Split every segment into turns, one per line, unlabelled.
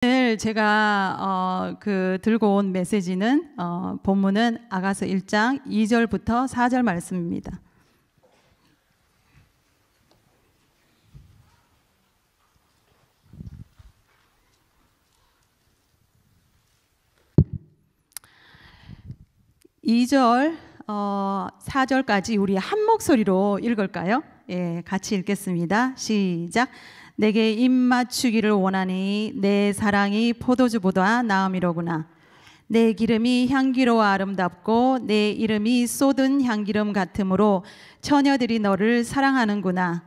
오늘 제가 들고 온 메시지는 본문은 아가서 1장 2절부터 4절 말씀입니다. 이 절 4절까지 우리 한 목소리로 읽을까요? 예, 같이 읽겠습니다. 시작. 내게 입 맞추기를 원하니 내 사랑이 포도주보다 나음이로구나. 내 기름이 향기로워 아름답고 내 이름이 쏟은 향기름 같으므로 처녀들이 너를 사랑하는구나.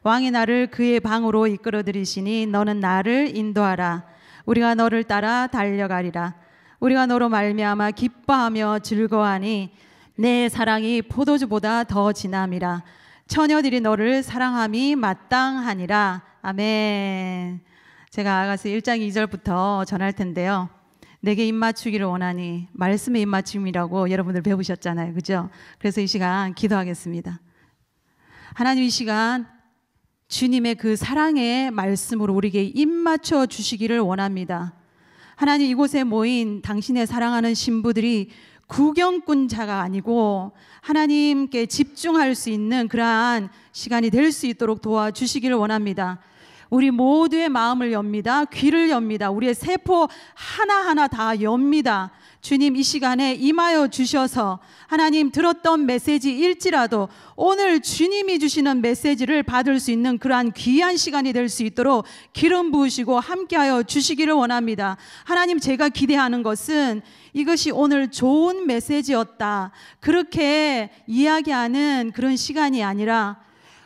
왕이 나를 그의 방으로 이끌어들이시니 너는 나를 인도하라. 우리가 너를 따라 달려가리라. 우리가 너로 말미암아 기뻐하며 즐거워하니 내 사랑이 포도주보다 더 진함이라. 처녀들이 너를 사랑함이 마땅하니라. 아멘. 제가 아가서 1장 2절부터 전할 텐데요. 내게 입 맞추기를 원하니, 말씀의 입 맞춤이라고 여러분들 배우셨잖아요, 그죠? 그래서 이 시간 기도하겠습니다. 하나님, 이 시간 주님의 그 사랑의 말씀으로 우리에게 입 맞춰 주시기를 원합니다. 하나님, 이곳에 모인 당신의 사랑하는 신부들이 구경꾼자가 아니고 하나님께 집중할 수 있는 그러한 시간이 될 수 있도록 도와주시기를 원합니다. 우리 모두의 마음을 엽니다. 귀를 엽니다. 우리의 세포 하나하나 다 엽니다. 주님, 이 시간에 임하여 주셔서 하나님 들었던 메시지일지라도 오늘 주님이 주시는 메시지를 받을 수 있는 그러한 귀한 시간이 될 수 있도록 기름 부으시고 함께하여 주시기를 원합니다. 하나님, 제가 기대하는 것은 이것이 오늘 좋은 메시지였다, 그렇게 이야기하는 그런 시간이 아니라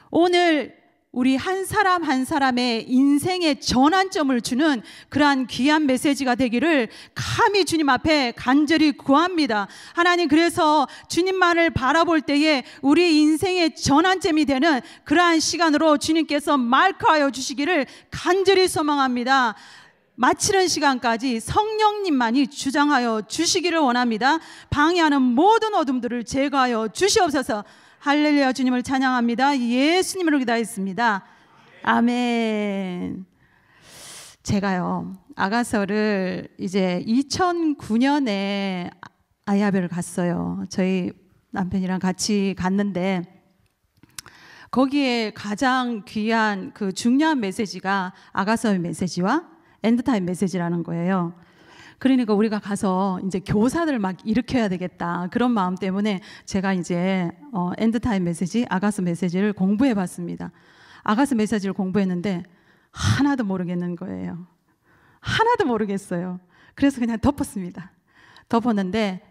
오늘 우리 한 사람 한 사람의 인생의 전환점을 주는 그러한 귀한 메시지가 되기를 감히 주님 앞에 간절히 구합니다. 하나님, 그래서 주님만을 바라볼 때에 우리 인생의 전환점이 되는 그러한 시간으로 주님께서 말카하여 주시기를 간절히 소망합니다. 마치는 시간까지 성령님만이 주장하여 주시기를 원합니다. 방해하는 모든 어둠들을 제거하여 주시옵소서. 할렐루야. 주님을 찬양합니다. 예수님으로 기도했습니다. 아멘. 제가요, 아가서를 이제 2009년에 아야벨을 갔어요. 저희 남편이랑 같이 갔는데 거기에 가장 귀한 그 중요한 메시지가 아가서의 메시지와 엔드타임 메시지라는 거예요. 그러니까 우리가 가서 이제 교사들을 막 일으켜야 되겠다, 그런 마음 때문에 제가 이제 엔드타임 메시지, 아가서 메시지를 공부해 봤습니다. 아가서 메시지를 공부했는데 하나도 모르겠는 거예요. 하나도 모르겠어요. 그래서 그냥 덮었습니다. 덮었는데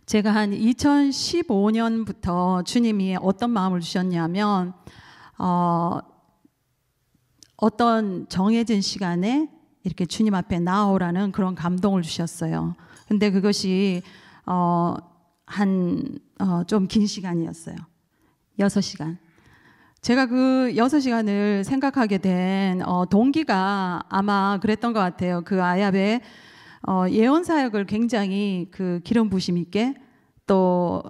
제가 한 2015년부터 주님이 어떤 마음을 주셨냐면 어떤 정해진 시간에 이렇게 주님 앞에 나오라는 그런 감동을 주셨어요. 근데 그것이 좀 긴 시간이었어요. 6시간. 제가 그 6시간을 생각하게 된 동기가 아마 그랬던 것 같아요. 그 아야베 예언 사역을 굉장히 그 기름 부심 있게, 또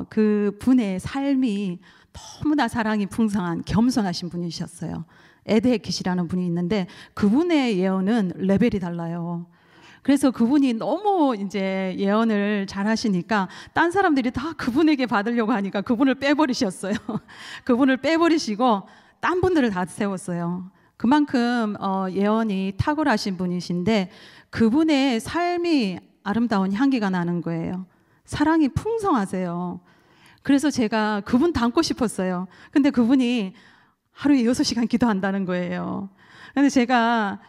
그 분의 삶이 너무나 사랑이 풍성한 겸손하신 분이셨어요. 에드헤킷이라는 분이 있는데 그분의 예언은 레벨이 달라요. 그래서 그분이 너무 이제 예언을 잘 하시니까 딴 사람들이 다 그분에게 받으려고 하니까 그분을 빼버리셨어요. 그분을 빼버리시고 딴 분들을 다 세웠어요. 그만큼 예언이 탁월하신 분이신데 그분의 삶이 아름다운 향기가 나는 거예요. 사랑이 풍성하세요. 그래서 제가 그분 닮고 싶었어요. 근데 그분이 하루에 6시간 기도한다는 거예요. 근데 제가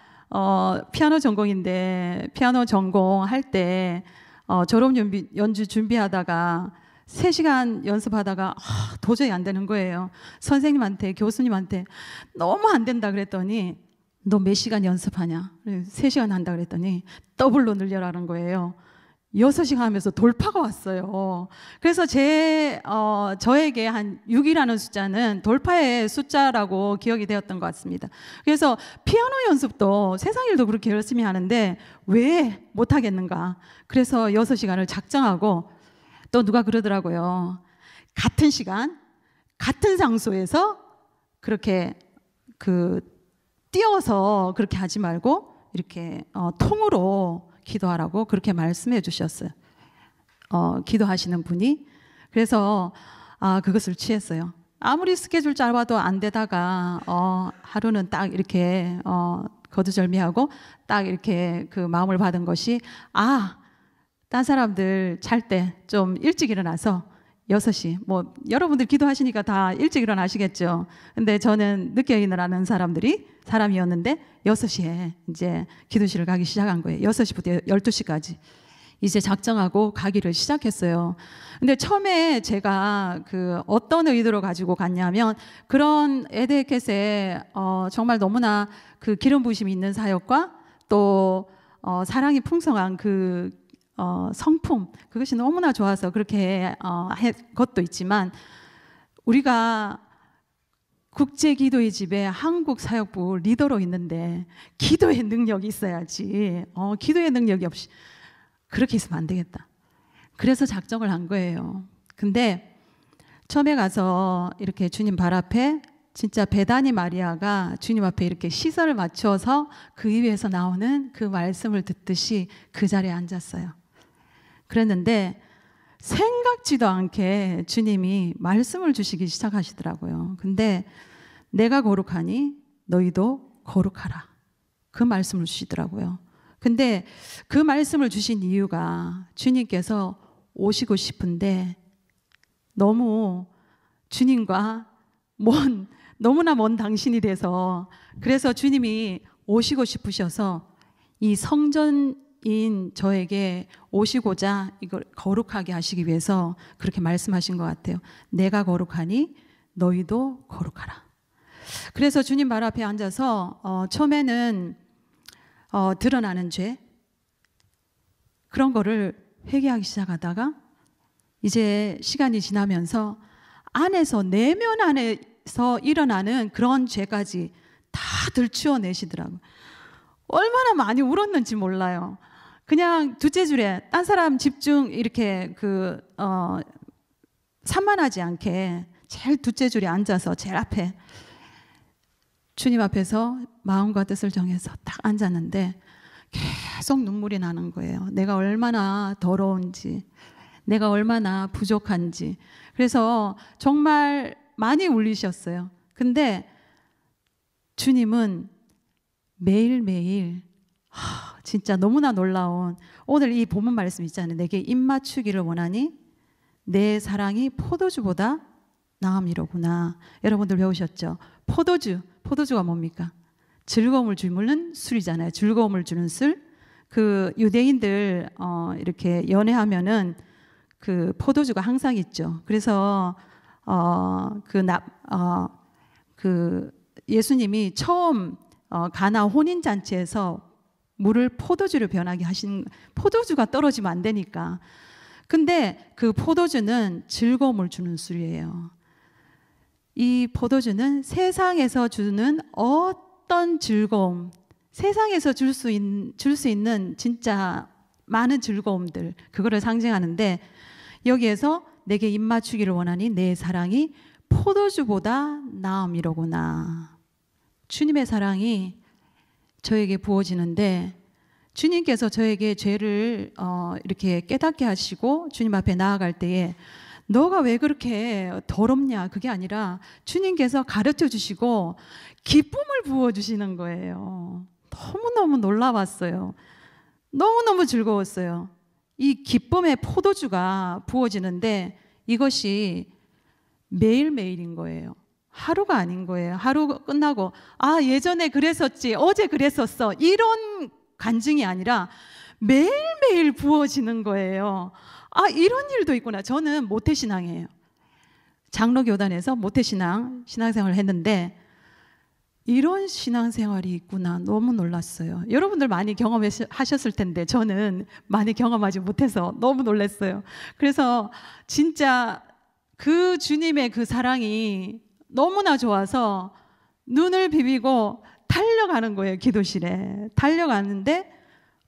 피아노 전공인데 피아노 전공할 때 졸업 연주 준비하다가 3시간 연습하다가 도저히 안 되는 거예요. 선생님한테, 교수님한테 너무 안 된다 그랬더니 너 몇 시간 연습하냐? 3시간 한다 그랬더니 더블로 늘려라는 거예요. 6시간 하면서 돌파가 왔어요. 그래서 저에게 한 6이라는 숫자는 돌파의 숫자라고 기억이 되었던 것 같습니다. 그래서 피아노 연습도 세상 일도 그렇게 열심히 하는데 왜 못하겠는가? 그래서 6시간을 작정하고, 또 누가 그러더라고요. 같은 시간, 같은 장소에서 그렇게 뛰어서 그렇게 하지 말고 이렇게 통으로 기도하라고 그렇게 말씀해 주셨어요. 기도하시는 분이. 그래서 그것을 취했어요. 아무리 스케줄 짧아도 안 되다가 하루는 딱 이렇게 거두절미하고 딱 이렇게 그 마음을 받은 것이 딴 사람들 잘 때 좀 일찍 일어나서 6시 뭐 여러분들 기도하시니까 다 일찍 일어나시겠죠. 근데 저는 늦게 일어나는 사람이었는데 6시에 이제 기도실을 가기 시작한 거예요. 6시부터 12시까지 이제 작정하고 가기를 시작했어요. 근데 처음에 제가 그 어떤 의도로 가지고 갔냐면 그런 에드에켓에 정말 너무나 그 기름 부으심이 있는 사역과 또 사랑이 풍성한 그 성품, 그것이 너무나 좋아서 그렇게 한 것도 있지만, 우리가 국제기도의 집에 한국사역부 리더로 있는데 기도의 능력이 있어야지. 기도의 능력이 없이 그렇게 있으면 안 되겠다. 그래서 작정을 한 거예요. 근데 처음에 가서 이렇게 주님 발 앞에 진짜 베다니 마리아가 주님 앞에 이렇게 시선을 맞춰서 그 입에서 나오는 그 말씀을 듣듯이 그 자리에 앉았어요. 그랬는데 생각지도 않게 주님이 말씀을 주시기 시작하시더라고요. 근데 내가 거룩하니 너희도 거룩하라. 그 말씀을 주시더라고요. 근데 그 말씀을 주신 이유가 주님께서 오시고 싶은데 너무 주님과 너무나 먼 당신이 돼서, 그래서 주님이 오시고 싶으셔서 이 성전인 저에게 오시고자 이걸 거룩하게 하시기 위해서 그렇게 말씀하신 것 같아요. 내가 거룩하니 너희도 거룩하라. 그래서 주님 발 앞에 앉아서 처음에는 드러나는 죄 그런 거를 회개하기 시작하다가 이제 시간이 지나면서 안에서 내면 안에서 일어나는 그런 죄까지 다 들추어내시더라고요. 얼마나 많이 울었는지 몰라요. 그냥 둘째 줄에 딴 사람 집중 이렇게 산만하지 않게 제일 둘째 줄에 앉아서 제일 앞에 주님 앞에서 마음과 뜻을 정해서 딱 앉았는데 계속 눈물이 나는 거예요. 내가 얼마나 더러운지, 내가 얼마나 부족한지. 그래서 정말 많이 울리셨어요. 근데 주님은 매일매일 진짜 너무나 놀라운, 오늘 이 본문 말씀 있잖아요. 내게 입 맞추기를 원하니 내 사랑이 포도주보다 나음이로구나. 여러분들 배우셨죠? 포도주가 뭡니까? 즐거움을 주는 술이잖아요. 즐거움을 주는 술. 그 유대인들 이렇게 연애하면은 그 포도주가 항상 있죠. 그래서 그 예수님이 처음 가나 혼인 잔치에서 물을 포도주로 변하게 하신, 포도주가 떨어지면 안 되니까. 근데 그 포도주는 즐거움을 주는 술이에요. 이 포도주는 세상에서 주는 어떤 즐거움, 세상에서 줄 수 있는 진짜 많은 즐거움들, 그거를 상징하는데, 여기에서 내게 입 맞추기를 원하니 내 사랑이 포도주보다 나음이로구나. 주님의 사랑이 저에게 부어지는데, 주님께서 저에게 죄를 이렇게 깨닫게 하시고 주님 앞에 나아갈 때에 너가 왜 그렇게 더럽냐, 그게 아니라 주님께서 가르쳐 주시고 기쁨을 부어주시는 거예요. 너무너무 놀라웠어요. 너무너무 즐거웠어요. 이 기쁨의 포도주가 부어지는데 이것이 매일매일인 거예요. 하루가 아닌 거예요. 하루 끝나고 예전에 그랬었지, 어제 그랬었어, 이런 간증이 아니라 매일매일 부어지는 거예요. 이런 일도 있구나. 저는 모태신앙이에요. 장로교단에서 모태신앙생활을 했는데 이런 신앙생활이 있구나. 너무 놀랐어요. 여러분들 많이 경험하셨을 텐데 저는 많이 경험하지 못해서 너무 놀랐어요. 그래서 진짜 그 주님의 그 사랑이 너무나 좋아서 눈을 비비고 달려가는 거예요. 기도실에 달려가는데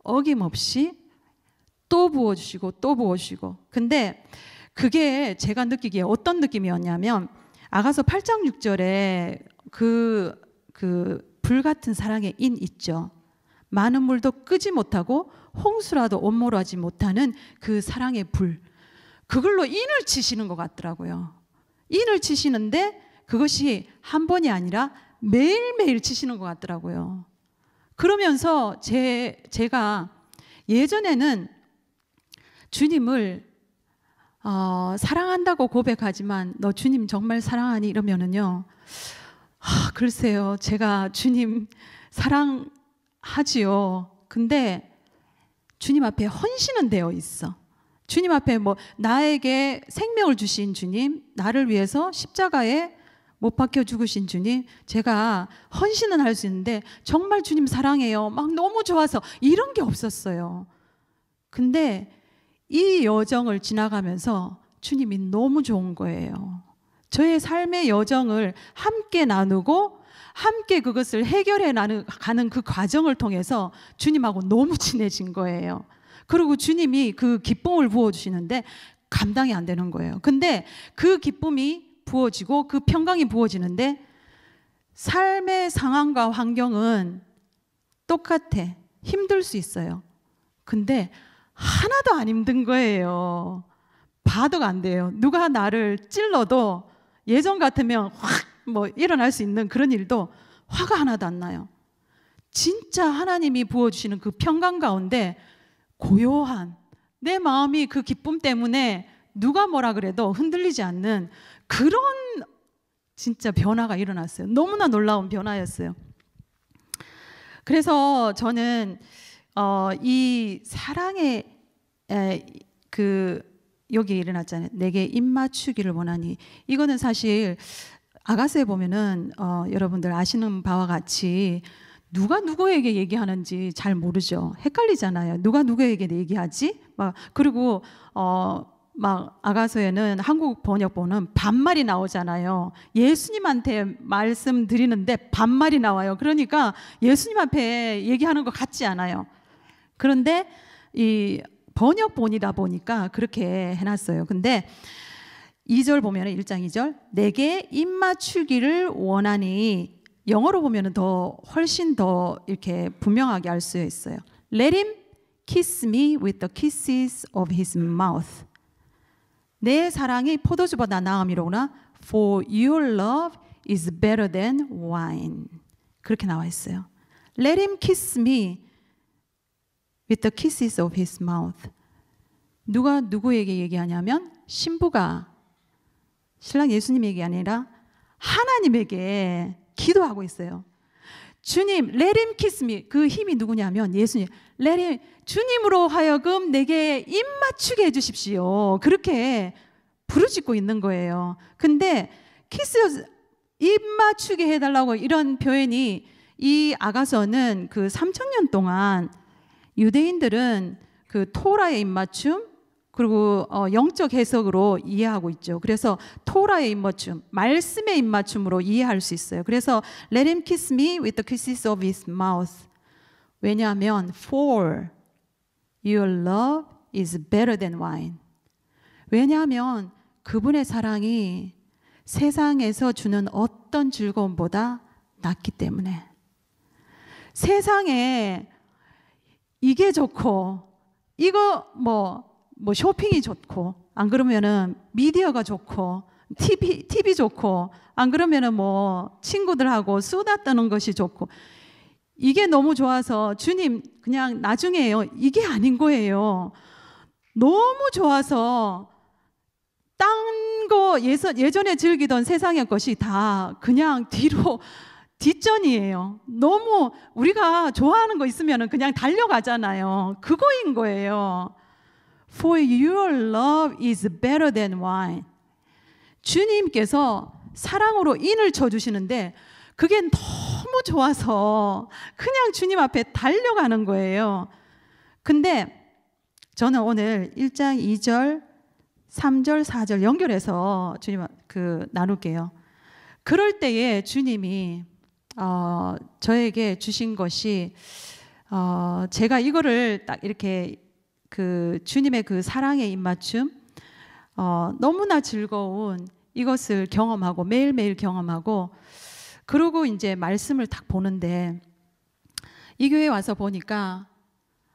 어김없이 또 부어주시고 또 부어주시고. 근데 그게 제가 느끼기에 어떤 느낌이었냐면, 아가서 8장 6절에 그 불같은 사랑의 인 있죠. 많은 물도 끄지 못하고 홍수라도 엄몰하지 못하는 그 사랑의 불, 그걸로 인을 치시는 것 같더라고요. 인을 치시는데 그것이 한 번이 아니라 매일매일 치시는 것 같더라고요. 그러면서 제가 예전에는 주님을 사랑한다고 고백하지만 너 주님 정말 사랑하니? 이러면은요, 글쎄요, 제가 주님 사랑하지요. 근데 주님 앞에 헌신은 되어 있어. 주님 앞에 뭐 나에게 생명을 주신 주님, 나를 위해서 십자가에 못 박혀 죽으신 주님, 제가 헌신은 할 수 있는데 정말 주님 사랑해요, 막 너무 좋아서 이런 게 없었어요. 근데 이 여정을 지나가면서 주님이 너무 좋은 거예요. 저의 삶의 여정을 함께 나누고 함께 그것을 해결해 가는 그 과정을 통해서 주님하고 너무 친해진 거예요. 그리고 주님이 그 기쁨을 부어주시는데 감당이 안 되는 거예요. 근데 그 기쁨이 부어지고 그 평강이 부어지는데 삶의 상황과 환경은 똑같아. 힘들 수 있어요. 근데 하나도 안 힘든 거예요. 봐도 안 돼요. 누가 나를 찔러도 예전 같으면 확 뭐 일어날 수 있는 그런 일도 화가 하나도 안 나요. 진짜 하나님이 부어주시는 그 평강 가운데 고요한 내 마음이 그 기쁨 때문에 누가 뭐라 그래도 흔들리지 않는 그런 진짜 변화가 일어났어요. 너무나 놀라운 변화였어요. 그래서 저는 이 사랑의 여기 일어났잖아요. 내게 입맞추기를 원하니. 이거는 사실 아가서에 보면은 여러분들 아시는 바와 같이 누가 누구에게 얘기하는지 잘 모르죠. 헷갈리잖아요. 누가 누구에게 얘기하지? 그리고 막 아가서에는 한국 번역본은 반말이 나오잖아요. 예수님한테 말씀드리는데 반말이 나와요. 그러니까 예수님 앞에 얘기하는 것 같지 않아요. 그런데 이 번역본이다 보니까 그렇게 해놨어요. 근데 2절 보면 1장 2절 내게 입맞추기를 원하니, 영어로 보면 더 훨씬 더 이렇게 분명하게 알 수 있어요. Let him kiss me with the kisses of his mouth. 내 사랑이 포도주보다 나음이로구나. For your love is better than wine. 그렇게 나와 있어요. Let him kiss me with the kisses of his mouth. 누가 누구에게 얘기하냐면 신부가 신랑 예수님에게 아니라 하나님에게 기도하고 있어요. 주님, let him kiss me. 그 힘이 누구냐면 예수님. let him, 주님으로 하여금 내게 입 맞추게 해주십시오. 그렇게 부르짖고 있는 거예요. 근데 키스, 입 맞추게 해달라고 이런 표현이, 이 아가서는 그 3000년 동안 유대인들은 그 토라의 입맞춤, 그리고 영적 해석으로 이해하고 있죠. 그래서 토라의 입맞춤, 말씀의 입맞춤으로 이해할 수 있어요. 그래서 Let him kiss me with the kisses of his mouth. 왜냐하면 For your love is better than wine. 왜냐하면 그분의 사랑이 세상에서 주는 어떤 즐거움보다 낫기 때문에. 세상에 이게 좋고 이거 뭐 쇼핑이 좋고, 안 그러면은 미디어가 좋고 TV 좋고, 안 그러면은 뭐 친구들하고 수다 떠는 것이 좋고, 이게 너무 좋아서 주님 그냥 나중에요, 이게 아닌 거예요. 너무 좋아서 딴 거 예전에 즐기던 세상의 것이 다 그냥 뒷전이에요. 너무 우리가 좋아하는 거 있으면 그냥 달려가잖아요. 그거인 거예요. For your love is better than wine. 주님께서 사랑으로 인을 쳐주시는데 그게 너무 좋아서 그냥 주님 앞에 달려가는 거예요. 근데 저는 오늘 1장 2절, 3절, 4절 연결해서 주님 나눌게요. 그럴 때에 주님이 저에게 주신 것이, 제가 이거를 딱 이렇게 주님의 그 사랑의 입맞춤, 너무나 즐거운 이것을 경험하고 매일매일 경험하고, 그리고 이제 말씀을 딱 보는데 이 교회에 와서 보니까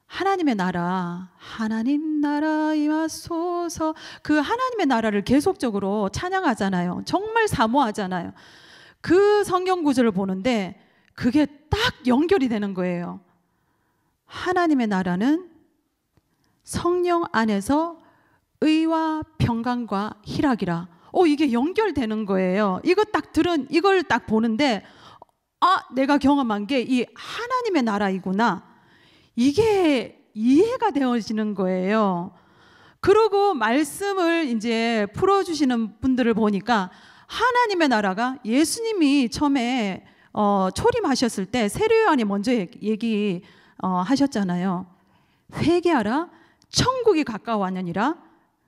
하나님의 나라, 하나님 나라 임하소서, 그 하나님의 나라를 계속적으로 찬양하잖아요. 정말 사모하잖아요. 그 성경 구절을 보는데 그게 딱 연결이 되는 거예요. 하나님의 나라는 성령 안에서 의와 평강과 희락이라. 이게 연결되는 거예요. 이걸 딱 보는데 내가 경험한 게 이 하나님의 나라이구나. 이게 이해가 되어지는 거예요. 그리고 말씀을 이제 풀어주시는 분들을 보니까 하나님의 나라가 예수님이 처음에 초림하셨을 때 세례요한이 먼저 얘기하셨잖아요. 회개하라, 천국이 가까워하느니라,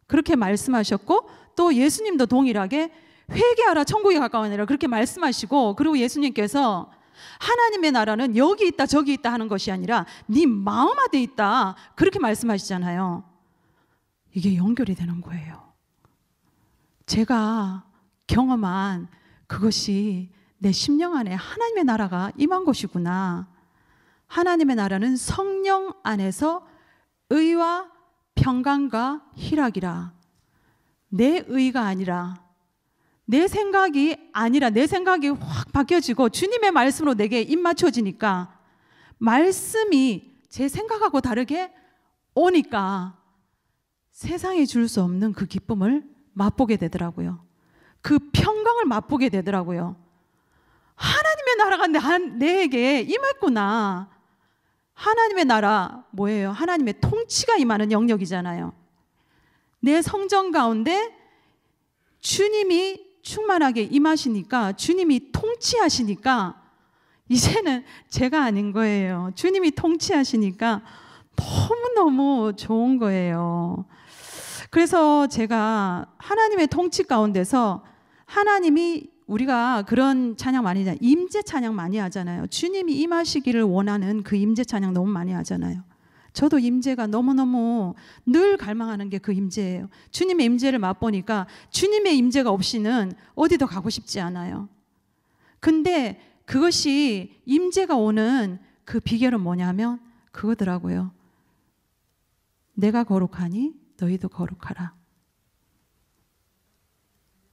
그렇게 말씀하셨고, 또 예수님도 동일하게 회개하라, 천국이 가까워하느니라 그렇게 말씀하시고, 그리고 예수님께서 하나님의 나라는 여기 있다 저기 있다 하는 것이 아니라 네 마음 안에 있다 그렇게 말씀하시잖아요. 이게 연결이 되는 거예요. 제가 경험한 그것이 내 심령 안에 하나님의 나라가 임한 것이구나. 하나님의 나라는 성령 안에서 의와 평강과 희락이라. 내 의가 아니라, 내 생각이 아니라, 내 생각이 확 바뀌어지고 주님의 말씀으로 내게 입 맞춰지니까 말씀이 제 생각하고 다르게 오니까 세상에 줄 수 없는 그 기쁨을 맛보게 되더라고요. 그 평강을 맛보게 되더라고요. 하나님의 나라가 내게 임했구나. 하나님의 나라 뭐예요? 하나님의 통치가 임하는 영역이잖아요. 내 성전 가운데 주님이 충만하게 임하시니까, 주님이 통치하시니까 이제는 제가 아닌 거예요. 주님이 통치하시니까 너무너무 좋은 거예요. 그래서 제가 하나님의 통치 가운데서 하나님이, 우리가 그런 찬양 많이 하잖아요. 임재 찬양 많이 하잖아요. 주님이 임하시기를 원하는 그 임재 찬양 너무 많이 하잖아요. 저도 임재가 너무너무 늘 갈망하는 게 그 임재예요. 주님의 임재를 맛보니까 주님의 임재가 없이는 어디도 가고 싶지 않아요. 근데 그것이 임재가 오는 그 비결은 뭐냐면 그거더라고요. 내가 거룩하니 너희도 거룩하라.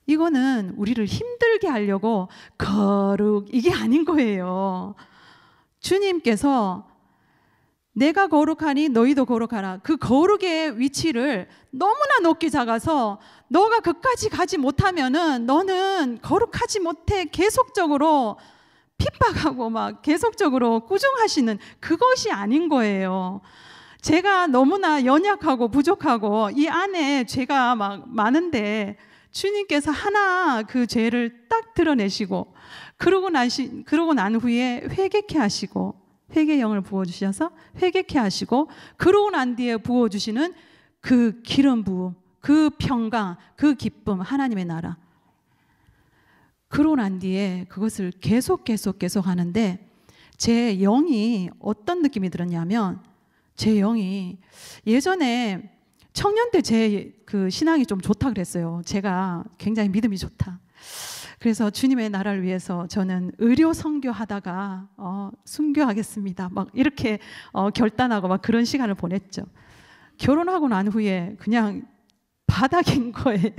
이거는 우리를 힘들게 하려고 거룩, 이게 아닌 거예요. 주님께서 내가 거룩하니 너희도 거룩하라. 그 거룩의 위치를 너무나 높게 작아서 너가 그까지 가지 못하면은 너는 거룩하지 못해 계속적으로 핍박하고 막 계속적으로 꾸중하시는, 그것이 아닌 거예요. 제가 너무나 연약하고 부족하고 이 안에 죄가 막 많은데 주님께서 하나 그 죄를 딱 드러내시고 그러고 난 후에 회개케 하시고, 회개의 영을 부어주셔서 회개케 하시고, 그러고 난 뒤에 부어주시는 그 기름 부음, 그 평강, 그 기쁨, 하나님의 나라. 그러고 난 뒤에 그것을 계속 하는데 제 영이 어떤 느낌이 들었냐면, 제 영이 예전에 청년 때 제 그 신앙이 좀 좋다 그랬어요. 제가 굉장히 믿음이 좋다. 그래서 주님의 나라를 위해서 저는 의료 선교하다가 순교하겠습니다. 막 이렇게 결단하고 막 그런 시간을 보냈죠. 결혼하고 난 후에 그냥 바닥인 거예요.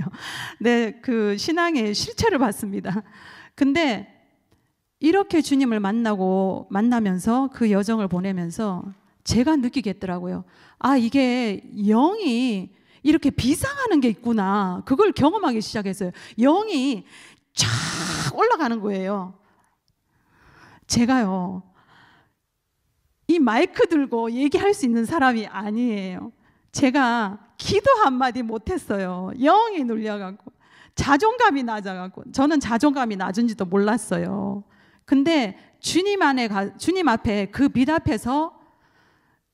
네, 그 신앙의 실체를 봤습니다. 근데 이렇게 주님을 만나면서 그 여정을 보내면서 제가 느끼겠더라고요. 이게 영이 이렇게 비상하는 게 있구나. 그걸 경험하기 시작했어요. 영이 쫙 올라가는 거예요. 제가요, 이 마이크 들고 얘기할 수 있는 사람이 아니에요. 제가 기도 한마디 못했어요. 영이 눌려갖고 자존감이 낮아갖고, 저는 자존감이 낮은지도 몰랐어요. 근데 주님 앞에 그 빛 앞에서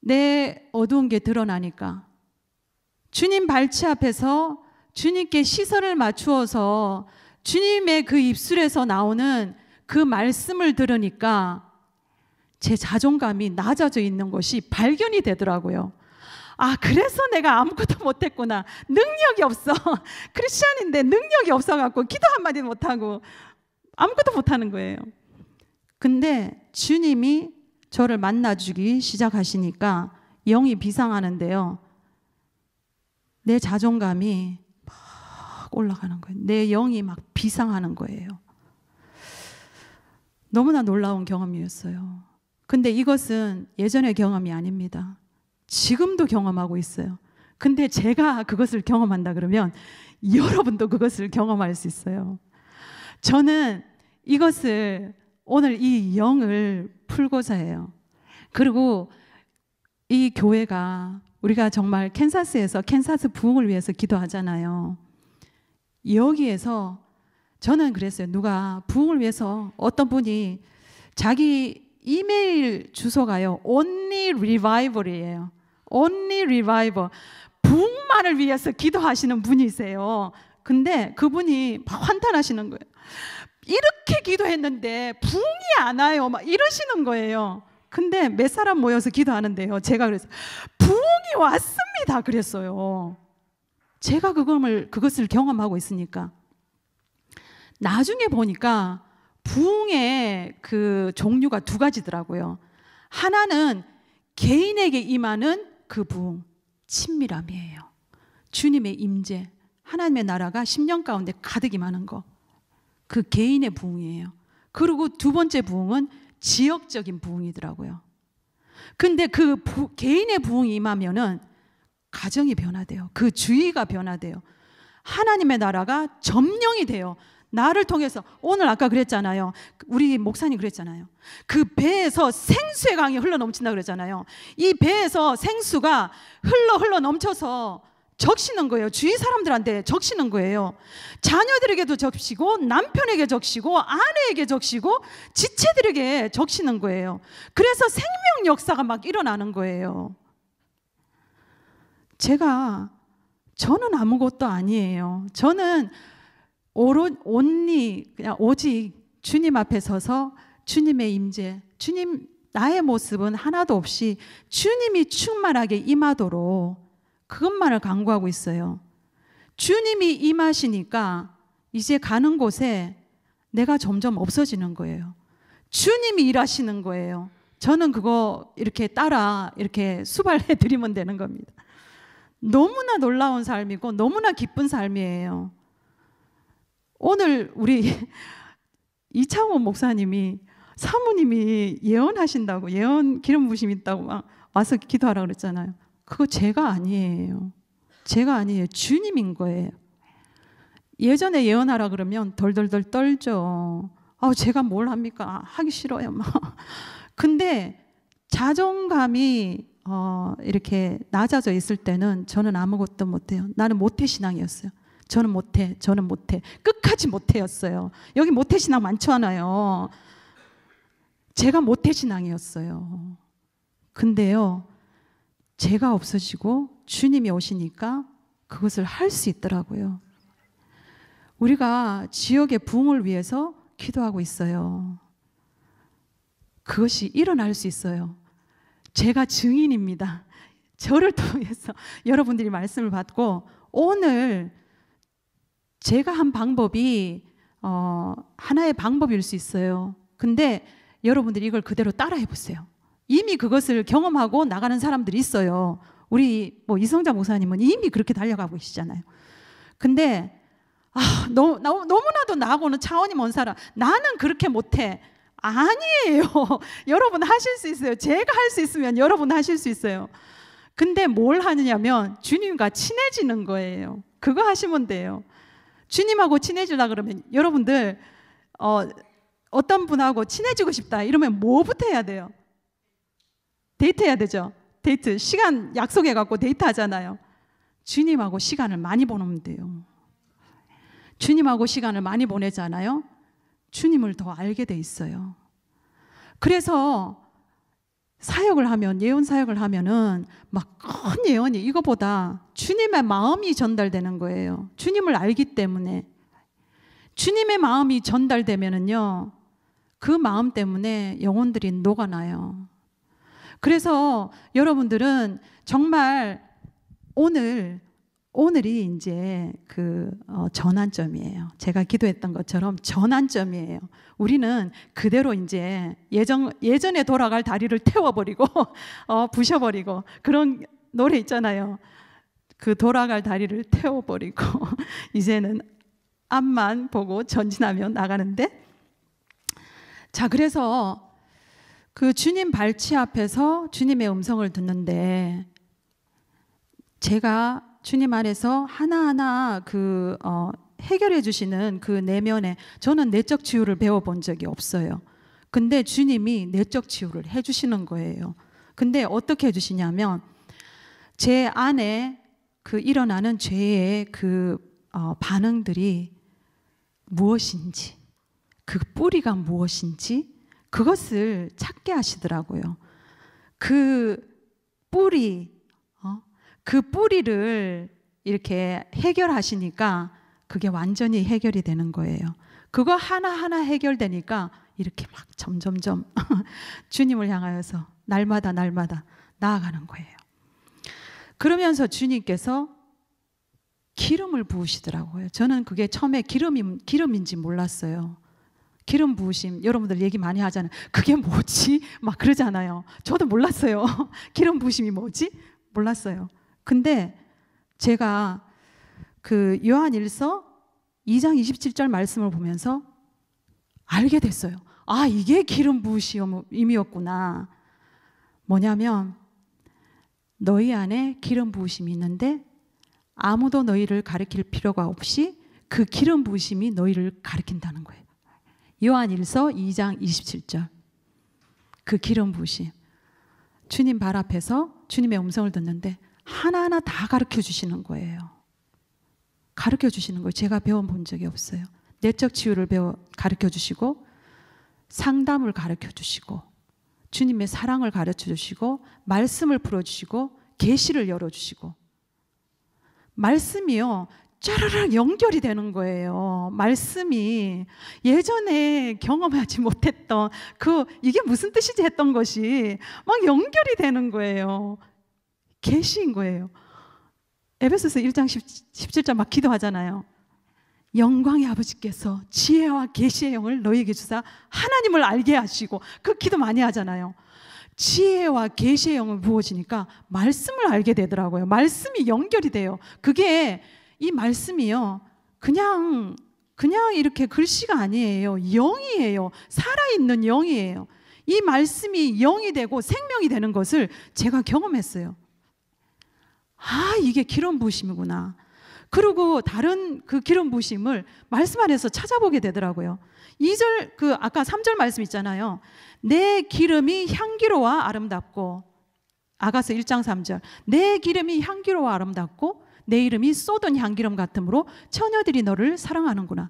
내 어두운 게 드러나니까, 주님 발치 앞에서 주님께 시선을 맞추어서 주님의 그 입술에서 나오는 그 말씀을 들으니까 제 자존감이 낮아져 있는 것이 발견이 되더라고요. 그래서 내가 아무것도 못했구나. 능력이 없어. 크리스찬인데 능력이 없어갖고 기도 한마디 못하고 아무것도 못하는 거예요. 근데 주님이 저를 만나주기 시작하시니까 영이 비상하는데요. 내 자존감이 막 올라가는 거예요. 내 영이 막 비상하는 거예요. 너무나 놀라운 경험이었어요. 근데 이것은 예전의 경험이 아닙니다. 지금도 경험하고 있어요. 근데 제가 그것을 경험한다 그러면 여러분도 그것을 경험할 수 있어요. 저는 이것을 오늘 이 영을 풀고자 해요. 그리고 이 교회가 우리가 정말 캔사스에서 캔사스 부흥을 위해서 기도하잖아요. 여기에서 저는 그랬어요. 누가 부흥을 위해서 어떤 분이 자기 이메일 주소가요. Only Revival이에요. Only Revival. 부흥만을 위해서 기도하시는 분이세요. 근데 그분이 막 환탄하시는 거예요. 이렇게 기도했는데 부흥이 안 와요. 막 이러시는 거예요. 근데 몇 사람 모여서 기도하는데요. 제가 그랬어요. 부흥이 왔습니다. 그랬어요. 제가 그것을 경험하고 있으니까. 나중에 보니까 부흥의 그 종류가 두 가지더라고요. 하나는 개인에게 임하는 그 부흥, 친밀함이에요. 주님의 임재, 하나님의 나라가 10년 가운데 가득 임하는 거. 그 개인의 부흥이에요. 그리고 두 번째 부흥은 지역적인 부흥이더라고요. 근데 그 개인의 부흥이 임하면은 가정이 변화돼요. 그 주위가 변화돼요. 하나님의 나라가 점령이 돼요. 나를 통해서. 오늘 아까 그랬잖아요. 우리 목사님 그랬잖아요. 그 배에서 생수의 강이 흘러넘친다 그랬잖아요. 이 배에서 생수가 흘러 넘쳐서 적시는 거예요. 주위 사람들한테 적시는 거예요. 자녀들에게도 적시고 남편에게 적시고 아내에게 적시고 지체들에게 적시는 거예요. 그래서 생명 역사가 막 일어나는 거예요. 저는 아무것도 아니에요. 저는 그냥 오직 주님 앞에 서서 주님의 임재, 주님 나의 모습은 하나도 없이 주님이 충만하게 임하도록 그것만을 간구하고 있어요. 주님이 임하시니까 이제 가는 곳에 내가 점점 없어지는 거예요. 주님이 일하시는 거예요. 저는 그거 이렇게 따라 이렇게 수발해 드리면 되는 겁니다. 너무나 놀라운 삶이고 너무나 기쁜 삶이에요. 오늘 우리 이창원 목사님이 사모님이 예언하신다고, 예언 기름 부으심 있다고 막 와서 기도하라고 그랬잖아요. 그거 제가 아니에요. 제가 아니에요. 주님인 거예요. 예전에 예언하라 그러면 덜덜덜 떨죠. 제가 뭘 합니까? 하기 싫어요. 막. 근데 자존감이 이렇게 낮아져 있을 때는 저는 아무것도 못해요. 나는 모태신앙이었어요. 저는 못해. 끝까지 모태였어요. 여기 모태신앙 많잖아요. 제가 모태신앙이었어요. 근데요, 제가 없어지고 주님이 오시니까 그것을 할 수 있더라고요. 우리가 지역의 부흥을 위해서 기도하고 있어요. 그것이 일어날 수 있어요. 제가 증인입니다. 저를 통해서 여러분들이 말씀을 받고 오늘 제가 한 방법이 하나의 방법일 수 있어요. 근데 여러분들이 이걸 그대로 따라해 보세요. 이미 그것을 경험하고 나가는 사람들이 있어요. 우리 이성자 목사님은 이미 그렇게 달려가고 계시잖아요. 근데 너무나도 나하고는 차원이 먼 사람, 나는 그렇게 못해. 아니에요. 여러분 하실 수 있어요. 제가 할 수 있으면 여러분 하실 수 있어요. 근데 뭘 하느냐면 주님과 친해지는 거예요. 그거 하시면 돼요. 주님하고 친해지려고 그러면 여러분들 어떤 분하고 친해지고 싶다 이러면 뭐부터 해야 돼요? 데이트해야 되죠. 데이트, 시간 약속해갖고 데이트하잖아요. 주님하고 시간을 많이 보내면 돼요. 주님하고 시간을 많이 보내잖아요. 주님을 더 알게 돼 있어요. 그래서 사역을 하면, 예언 사역을 하면은 막 큰 예언이 이거보다 주님의 마음이 전달되는 거예요. 주님을 알기 때문에. 주님의 마음이 전달되면은요, 그 마음 때문에 영혼들이 녹아나요. 그래서 여러분들은 정말 오늘 오늘이 이제 그 전환점이에요. 제가 기도했던 것처럼 전환점이에요. 우리는 그대로 이제 예전에 돌아갈 다리를 태워버리고 부셔버리고 그런 노래 있잖아요. 그 돌아갈 다리를 태워버리고 이제는 앞만 보고 전진하며 나가는데, 자, 그래서 그 주님 발치 앞에서 주님의 음성을 듣는데, 제가 주님 안에서 하나하나 해결해 주시는 그 내면에, 저는 내적 치유를 배워본 적이 없어요. 근데 주님이 내적 치유를 해 주시는 거예요. 근데 어떻게 해 주시냐면, 제 안에 그 일어나는 죄의 반응들이 무엇인지, 그 뿌리가 무엇인지 그것을 찾게 하시더라고요. 그 뿌리를 이렇게 해결하시니까 그게 완전히 해결이 되는 거예요. 그거 하나하나 해결되니까 이렇게 막 점점점 주님을 향하여서 날마다 나아가는 거예요. 그러면서 주님께서 기름을 부으시더라고요. 저는 그게 처음에 기름인지 몰랐어요. 기름 부으심, 여러분들 얘기 많이 하잖아요. 그게 뭐지? 막 그러잖아요. 저도 몰랐어요. 기름 부으심이 뭐지? 몰랐어요. 근데 제가 그 요한일서 2장 27절 말씀을 보면서 알게 됐어요. 아, 이게 기름 부으심이었구나. 뭐냐면, 너희 안에 기름 부으심이 있는데 아무도 너희를 가르칠 필요가 없이 그 기름 부으심이 너희를 가르친다는 거예요. 요한일서 2장 27절. 그 기름 부으심. 주님 발 앞에서 주님의 음성을 듣는데 하나하나 다 가르쳐 주시는 거예요. 가르쳐 주시는 거예요. 제가 배워본 적이 없어요. 내적 치유를 가르쳐 주시고, 상담을 가르쳐 주시고, 주님의 사랑을 가르쳐 주시고, 말씀을 풀어주시고, 계시를 열어주시고, 말씀이요 짜르르 연결이 되는 거예요. 말씀이 예전에 경험하지 못했던 이게 무슨 뜻이지 했던 것이 막 연결이 되는 거예요. 계시인 거예요. 에베소서 1장 17절 막 기도하잖아요. 영광의 아버지께서 지혜와 계시의 영을 너희에게 주사 하나님을 알게 하시고, 그 기도 많이 하잖아요. 지혜와 계시의 영을 부어지니까 말씀을 알게 되더라고요. 말씀이 연결이 돼요. 그게 이 말씀이요 그냥 이렇게 글씨가 아니에요. 영이에요. 살아있는 영이에요. 이 말씀이 영이 되고 생명이 되는 것을 제가 경험했어요. 아, 이게 기름 부으심이구나. 그리고 다른 그 기름 부으심을 말씀 안에서 찾아보게 되더라고요. 2절 아까 3절 말씀 있잖아요. 내 기름이 향기로워 아름답고, 아가서 1장 3절. 내 기름이 향기로워 아름답고 내 이름이 쏟은 향기름 같으므로 처녀들이 너를 사랑하는구나.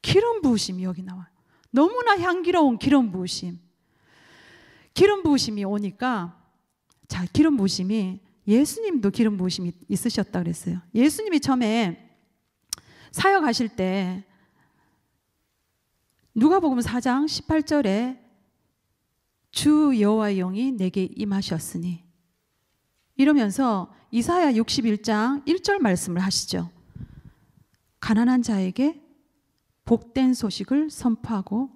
기름 부으심이 여기 나와요. 너무나 향기로운 기름 부으심. 기름 부으심이 오니까, 자, 기름 부으심이, 예수님도 기름 부으심이 있으셨다 그랬어요. 예수님이 처음에 사역하실 때 누가복음 4장 18절에 주 여호와의 영이 내게 임하셨으니, 이러면서 이사야 61장 1절 말씀을 하시죠. 가난한 자에게 복된 소식을 선포하고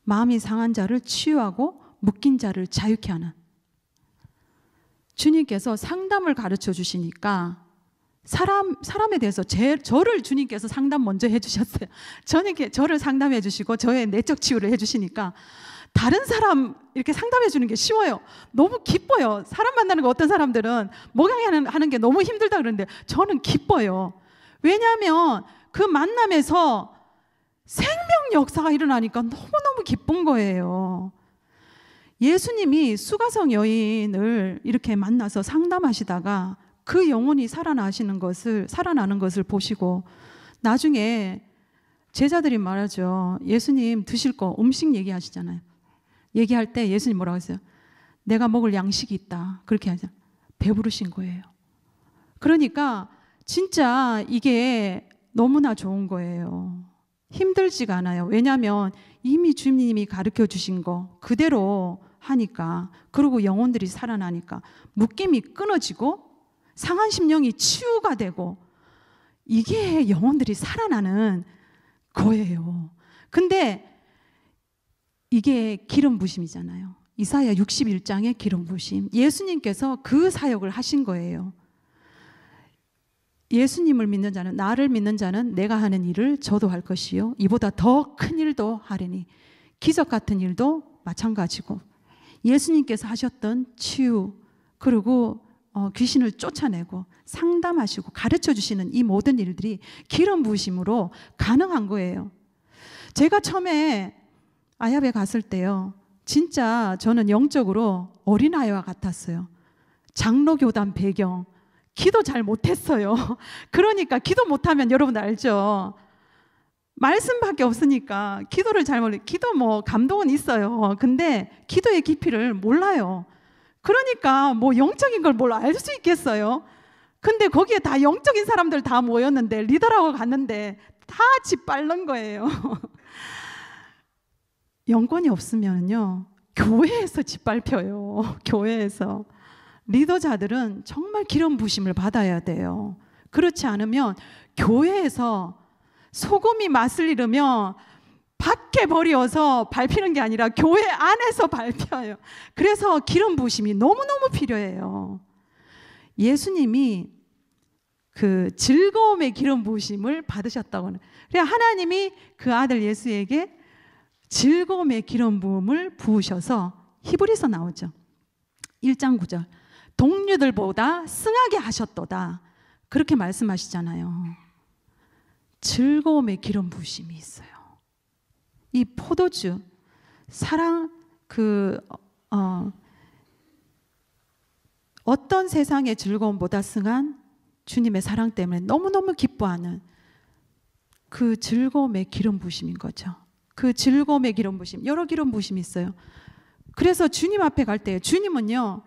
마음이 상한 자를 치유하고 묶인 자를 자유케 하는, 주님께서 상담을 가르쳐 주시니까 사람에 대해서 저를 주님께서 상담 먼저 해주셨어요. 저를 상담해 주시고 저의 내적 치유를 해주시니까 다른 사람 이렇게 상담해 주는 게 쉬워요. 너무 기뻐요. 사람 만나는 거, 어떤 사람들은 목양하는 게 너무 힘들다 그러는데 저는 기뻐요. 왜냐하면 그 만남에서 생명 역사가 일어나니까 너무너무 기쁜 거예요. 예수님이 수가성 여인을 이렇게 만나서 상담하시다가 그 영혼이 살아나는 것을 보시고, 나중에 제자들이 말하죠. 예수님 드실 거 음식 얘기하시잖아요. 얘기할 때 예수님 뭐라고 했어요? 내가 먹을 양식이 있다. 그렇게 하죠. 배부르신 거예요. 그러니까 진짜 이게 너무나 좋은 거예요. 힘들지가 않아요. 왜냐하면 이미 주님이 가르쳐 주신 거 그대로 하니까, 그리고 영혼들이 살아나니까 묶임이 끊어지고 상한 심령이 치유가 되고 이게 영혼들이 살아나는 거예요. 근데 이게 기름 부심이잖아요. 이사야 61장의 기름 부심. 예수님께서 그 사역을 하신 거예요. 예수님을 믿는 자는, 나를 믿는 자는 내가 하는 일을 저도 할 것이요 이보다 더 큰 일도 하리니. 기적 같은 일도 마찬가지고, 예수님께서 하셨던 치유, 그리고 귀신을 쫓아내고 상담하시고 가르쳐 주시는 이 모든 일들이 기름 부으심으로 가능한 거예요. 제가 처음에 아야베 갔을 때요, 진짜 저는 영적으로 어린아이와 같았어요. 장로교단 배경, 기도 잘 못했어요. 그러니까 기도 못하면 여러분 알죠? 말씀밖에 없으니까 기도를 잘 몰라요. 기도 뭐 감동은 있어요. 근데 기도의 깊이를 몰라요. 그러니까 뭐 영적인 걸 뭘 알 수 있겠어요? 근데 거기에 다 영적인 사람들 다 모였는데, 리더라고 갔는데 다 짓밟는 거예요. 영권이 없으면요 교회에서 짓밟혀요. 교회에서. 리더자들은 정말 기름 부심을 받아야 돼요. 그렇지 않으면 교회에서 소금이 맛을 잃으면 밖에 버려서 밟히는 게 아니라 교회 안에서 밟혀요. 그래서 기름 부심이 너무너무 필요해요. 예수님이 그 즐거움의 기름 부심을 받으셨다고 하는. 그래서 하나님이 그 아들 예수에게 즐거움의 기름 부음을 부으셔서, 히브리서 나오죠. 1장 9절. 동료들보다 승하게 하셨도다. 그렇게 말씀하시잖아요. 즐거움의 기름 부으심이 있어요. 이 포도주, 사랑, 어떤 세상의 즐거움보다 승한 주님의 사랑 때문에 너무너무 기뻐하는 그 즐거움의 기름 부으심인 거죠. 그 즐거움의 기름 부으심, 여러 기름 부으심이 있어요. 그래서 주님 앞에 갈 때 주님은요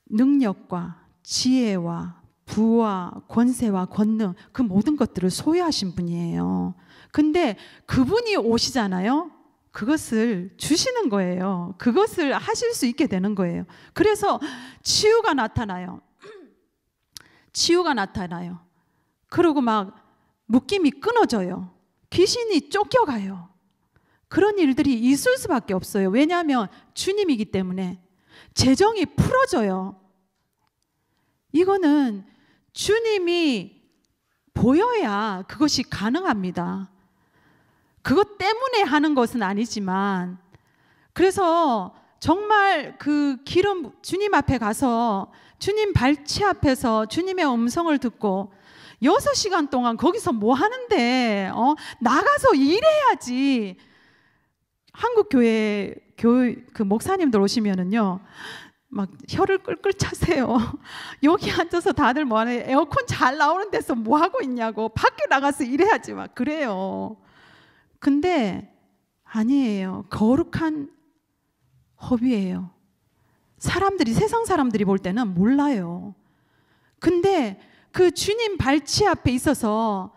능력과 지혜와 부와 권세와 권능, 그 모든 것들을 소유하신 분이에요. 근데 그분이 오시잖아요. 그것을 주시는 거예요. 그것을 하실 수 있게 되는 거예요. 그래서 치유가 나타나요. 치유가 나타나요. 그리고 막 묶임이 끊어져요. 귀신이 쫓겨가요. 그런 일들이 있을 수밖에 없어요. 왜냐하면 주님이기 때문에. 재정이 풀어져요. 이거는 주님이 보여야 그것이 가능합니다. 그것 때문에 하는 것은 아니지만, 그래서 정말 그 기름, 주님 앞에 가서 주님 발치 앞에서 주님의 음성을 듣고 6시간 동안 거기서 뭐 하는데, 나가서 일해야지. 한국 교회 그 목사님들 오시면은요 막 혀를 끌끌 차세요. 여기 앉아서 다들 뭐 하는, 에어컨 잘 나오는 데서 뭐 하고 있냐고, 밖에 나가서 일해야지 막 그래요. 근데 아니에요. 거룩한 허비예요. 사람들이, 세상 사람들이 볼 때는 몰라요. 근데 그 주님 발치 앞에 있어서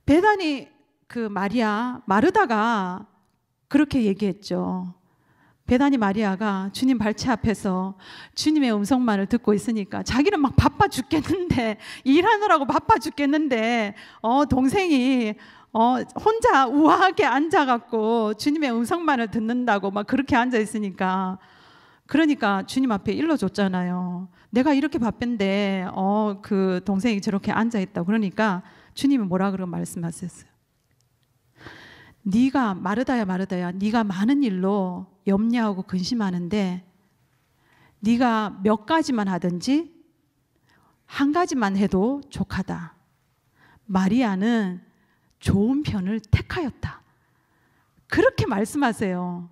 베다니 그 마르다가 그렇게 얘기했죠. 베다니 마리아가 주님 발치 앞에서 주님의 음성만을 듣고 있으니까 자기는 막 바빠 죽겠는데, 일하느라고 바빠 죽겠는데 동생이 혼자 우아하게 앉아갖고 주님의 음성만을 듣는다고 막 그렇게 앉아 있으니까, 그러니까 주님 앞에 일러줬잖아요. 내가 이렇게 바쁜데 그 동생이 저렇게 앉아 있다고. 그러니까 주님이 뭐라 그러고 말씀하셨어요. 네가 마르다야 마르다야, 네가 많은 일로 염려하고 근심하는데 네가 몇 가지만 하든지 한 가지만 해도 족하다. 마리아는 좋은 편을 택하였다. 그렇게 말씀하세요.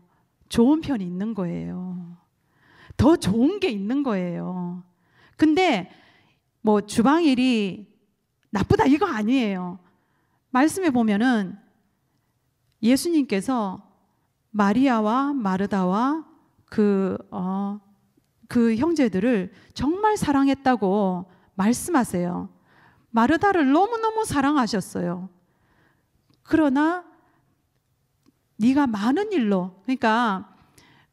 좋은 편이 있는 거예요. 더 좋은 게 있는 거예요. 근데 뭐 주방일이 나쁘다 이거 아니에요. 말씀에 보면은 예수님께서 마리아와 마르다와 그 형제들을 정말 사랑했다고 말씀하세요. 마르다를 너무너무 사랑하셨어요. 그러나 네가 많은 일로, 그러니까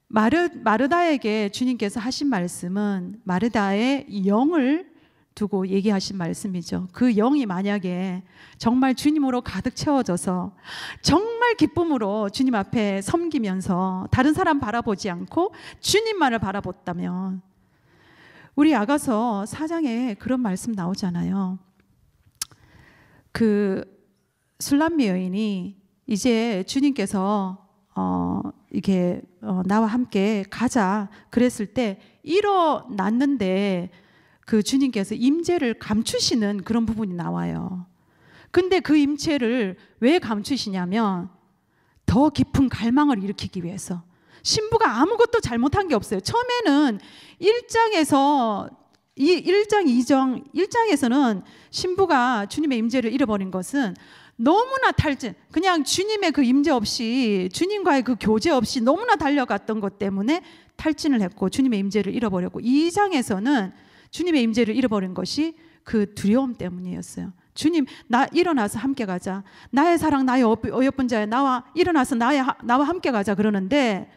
마르다에게 주님께서 하신 말씀은 마르다의 영을 두고 얘기하신 말씀이죠. 그 영이 만약에 정말 주님으로 가득 채워져서 정말 기쁨으로 주님 앞에 섬기면서 다른 사람 바라보지 않고 주님만을 바라봤다면, 우리 아가서 4장에 그런 말씀 나오잖아요. 그 술람미 여인이 이제 주님께서 이렇게 나와 함께 가자 그랬을 때 일어났는데 그 주님께서 임재를 감추시는 그런 부분이 나와요. 근데 그 임재를 왜 감추시냐면 더 깊은 갈망을 일으키기 위해서. 신부가 아무것도 잘못한 게 없어요. 처음에는 1장, 2장, 1장에서는 신부가 주님의 임재를 잃어버린 것은 너무나 그냥 주님의 그 임재 없이, 주님과의 그 교제 없이 너무나 달려갔던 것 때문에 탈진을 했고 주님의 임재를 잃어버렸고, 2장에서는 주님의 임재를 잃어버린 것이 그 두려움 때문이었어요. 주님, 나 일어나서 함께 가자. 나의 사랑, 나의 어여쁜 자야, 나와 일어나서 나와 함께 가자 그러는데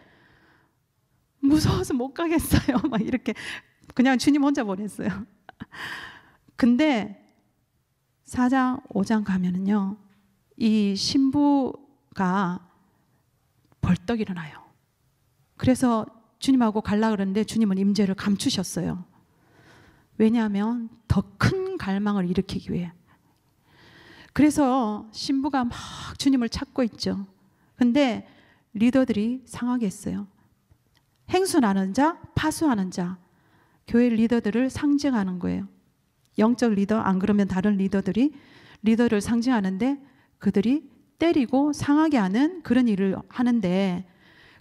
무서워서 못 가겠어요. 막 이렇게 그냥 주님 혼자 보냈어요. 근데 4장, 5장 가면은요, 이 신부가 벌떡 일어나요. 그래서 주님하고 갈라 그러는데 주님은 임재를 감추셨어요. 왜냐하면 더 큰 갈망을 일으키기 위해. 그래서 신부가 막 주님을 찾고 있죠. 근데 리더들이 상하게 했어요. 행순하는 자, 파수하는 자, 교회 리더들을 상징하는 거예요. 영적 리더, 안 그러면 다른 리더를 상징하는데 그들이 때리고 상하게 하는 그런 일을 하는데,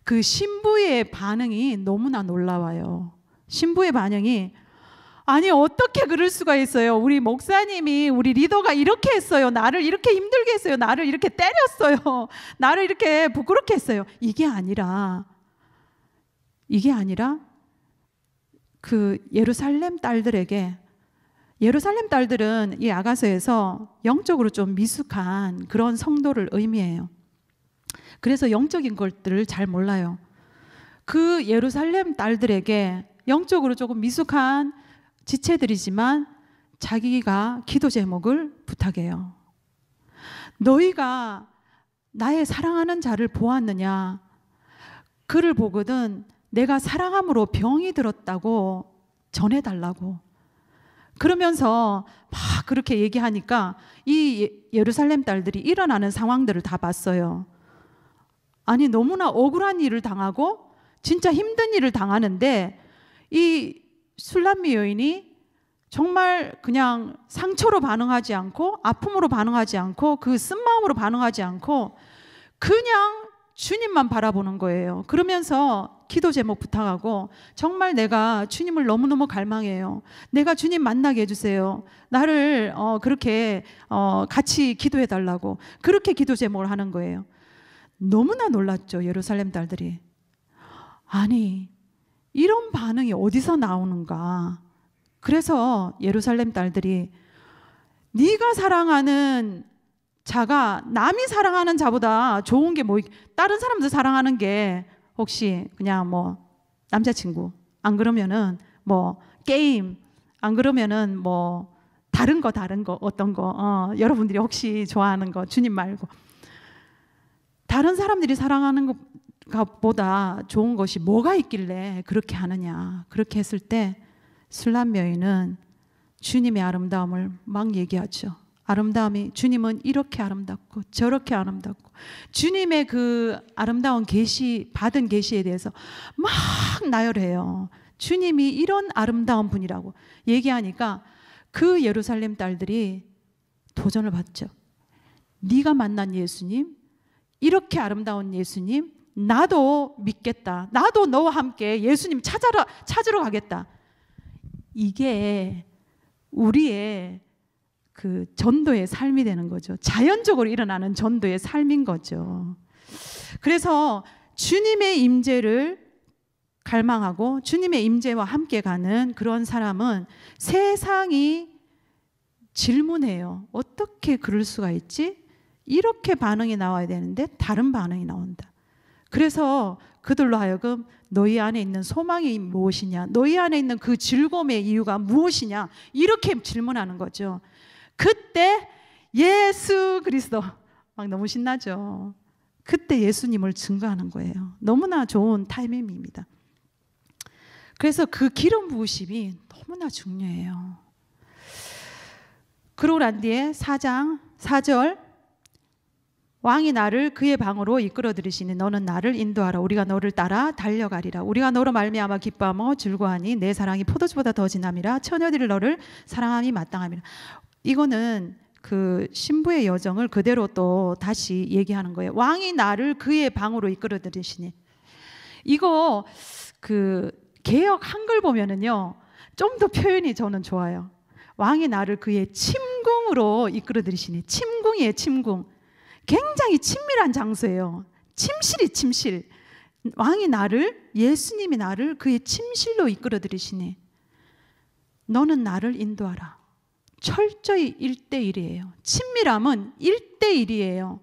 그 신부의 반응이 너무나 놀라워요. 신부의 반응이, 아니 어떻게 그럴 수가 있어요. 우리 목사님이, 우리 리더가 이렇게 했어요. 나를 이렇게 힘들게 했어요. 나를 이렇게 때렸어요. 나를 이렇게 부끄럽게 했어요. 이게 아니라 그 예루살렘 딸들에게, 예루살렘 딸들은 이 아가서에서 영적으로 좀 미숙한 그런 성도를 의미해요. 그래서 영적인 것들을 잘 몰라요. 그 예루살렘 딸들에게 영적으로 조금 미숙한 지체들이지만 자기가 기도 제목을 부탁해요. 너희가 나의 사랑하는 자를 보았느냐? 그를 보거든 내가 사랑함으로 병이 들었다고 전해달라고. 그러면서 막 그렇게 얘기하니까 이 예루살렘 딸들이 일어나는 상황들을 다 봤어요. 아니 너무나 억울한 일을 당하고 진짜 힘든 일을 당하는데, 이 술람미 여인이 정말 그냥 상처로 반응하지 않고, 아픔으로 반응하지 않고, 그 쓴마음으로 반응하지 않고 그냥 주님만 바라보는 거예요. 그러면서 기도 제목 부탁하고, 정말 내가 주님을 너무너무 갈망해요. 내가 주님 만나게 해주세요. 나를 그렇게 같이 기도해 달라고, 그렇게 기도 제목을 하는 거예요. 너무나 놀랐죠, 예루살렘 딸들이. 아니 이런 반응이 어디서 나오는가. 그래서 예루살렘 딸들이, 네가 사랑하는 자가 남이 사랑하는 자보다 좋은 게 뭐, 다른 사람들 사랑하는 게 혹시 그냥 뭐 남자친구, 안 그러면은 뭐 게임, 안 그러면은 뭐 다른 거 어떤 거 여러분들이 혹시 좋아하는 거, 주님 말고 다른 사람들이 사랑하는 것보다 좋은 것이 뭐가 있길래 그렇게 하느냐. 그렇게 했을 때 술람 여인은 주님의 아름다움을 막 얘기하죠. 아름다움이, 주님은 이렇게 아름답고 저렇게 아름답고, 주님의 그 아름다운 계시, 받은 계시에 대해서 막 나열해요. 주님이 이런 아름다운 분이라고 얘기하니까 그 예루살렘 딸들이 도전을 받죠. 네가 만난 예수님, 이렇게 아름다운 예수님, 나도 믿겠다. 나도 너와 함께 예수님 찾으러 가겠다. 이게 우리의 그 전도의 삶이 되는 거죠. 자연적으로 일어나는 전도의 삶인 거죠. 그래서 주님의 임재를 갈망하고 주님의 임재와 함께 가는 그런 사람은 세상이 질문해요. 어떻게 그럴 수가 있지? 이렇게 반응이 나와야 되는데 다른 반응이 나온다. 그래서 그들로 하여금 너희 안에 있는 소망이 무엇이냐, 너희 안에 있는 그 즐거움의 이유가 무엇이냐, 이렇게 질문하는 거죠. 그때 예수 그리스도, 막 너무 신나죠. 그때 예수님을 증거하는 거예요. 너무나 좋은 타이밍입니다. 그래서 그 기름 부으심이 너무나 중요해요. 그러고 난 뒤에 4장 4절, 왕이 나를 그의 방으로 이끌어 들이시니 너는 나를 인도하라. 우리가 너를 따라 달려가리라. 우리가 너로 말미암아 기뻐하며 즐거워하니 내 사랑이 포도주보다 더 진함이라. 처녀들이 너를 사랑함이 마땅함이라. 이거는 그 신부의 여정을 그대로 또 다시 얘기하는 거예요. 왕이 나를 그의 방으로 이끌어 들이시니. 이거 그 개역 한글 보면은요, 좀 더 표현이 저는 좋아요. 왕이 나를 그의 침궁으로 이끌어 들이시니. 침궁이에요, 침궁. 굉장히 친밀한 장소예요. 침실이 침실. 왕이 나를, 예수님이 나를 그의 침실로 이끌어 들이시니 너는 나를 인도하라. 철저히 1대1이에요. 친밀함은 1대1이에요.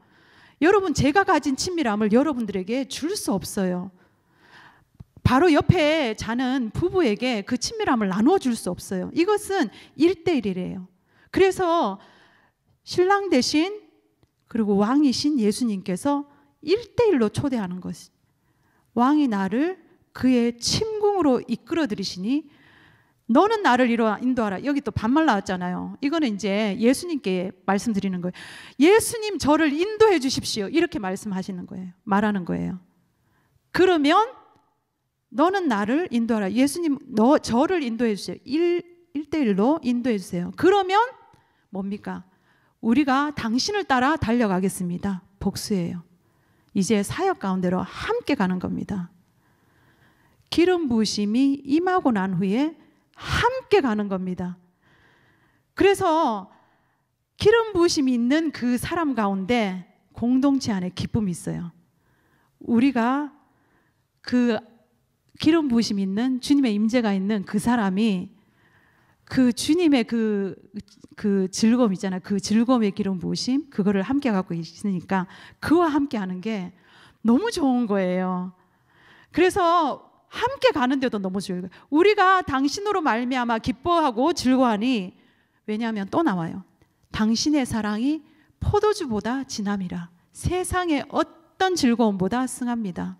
여러분, 제가 가진 친밀함을 여러분들에게 줄 수 없어요. 바로 옆에 자는 부부에게 그 친밀함을 나누어 줄 수 없어요. 이것은 1대1이래요. 그래서 신랑 대신 그리고 왕이신 예수님께서 1대1로 초대하는 것이, 왕이 나를 그의 침궁으로 이끌어 들이시니 너는 나를 인도하라. 여기 또 반말 나왔잖아요. 이거는 이제 예수님께 말씀드리는 거예요. 예수님, 저를 인도해 주십시오. 이렇게 말씀하시는 거예요. 말하는 거예요. 그러면 너는 나를 인도하라. 예수님, 저를 인도해 주세요. 1대1로 인도해 주세요. 그러면 뭡니까? 우리가 당신을 따라 달려가겠습니다. 복수예요. 이제 사역 가운데로 함께 가는 겁니다. 기름 부으심이 임하고 난 후에 함께 가는 겁니다. 그래서 기름 부으심이 있는 그 사람 가운데 공동체 안에 기쁨이 있어요. 우리가 그 기름 부으심이 있는, 주님의 임재가 있는 그 사람이 그 주님의 그 즐거움 있잖아요. 그 즐거움의 기름 부으심, 그거를 함께 갖고 있으니까 그와 함께 하는 게 너무 좋은 거예요. 그래서 함께 가는데도 너무 즐거워요. 우리가 당신으로 말미암아 기뻐하고 즐거워하니, 왜냐하면 또 나와요. 당신의 사랑이 포도주보다 진함이라. 세상의 어떤 즐거움보다 승합니다.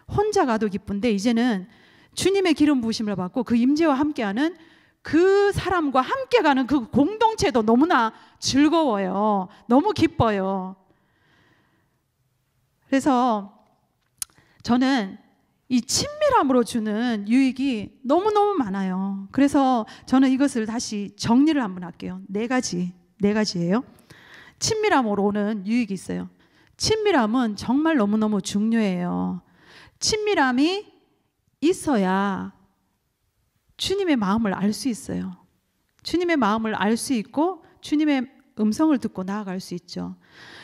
혼자 가도 기쁜데 이제는 주님의 기름 부으심을 받고 그 임재와 함께하는 그 사람과 함께 가는 그 공동체도 너무나 즐거워요. 너무 기뻐요. 그래서 저는 이 친밀함으로 주는 유익이 너무너무 많아요. 그래서 저는 이것을 다시 정리를 한번 할게요. 네 가지예요. 친밀함으로 오는 유익이 있어요. 친밀함은 정말 너무너무 중요해요. 친밀함이 있어야 주님의 마음을 알 수 있어요. 주님의 마음을 알 수 있고 주님의 음성을 듣고 나아갈 수 있죠.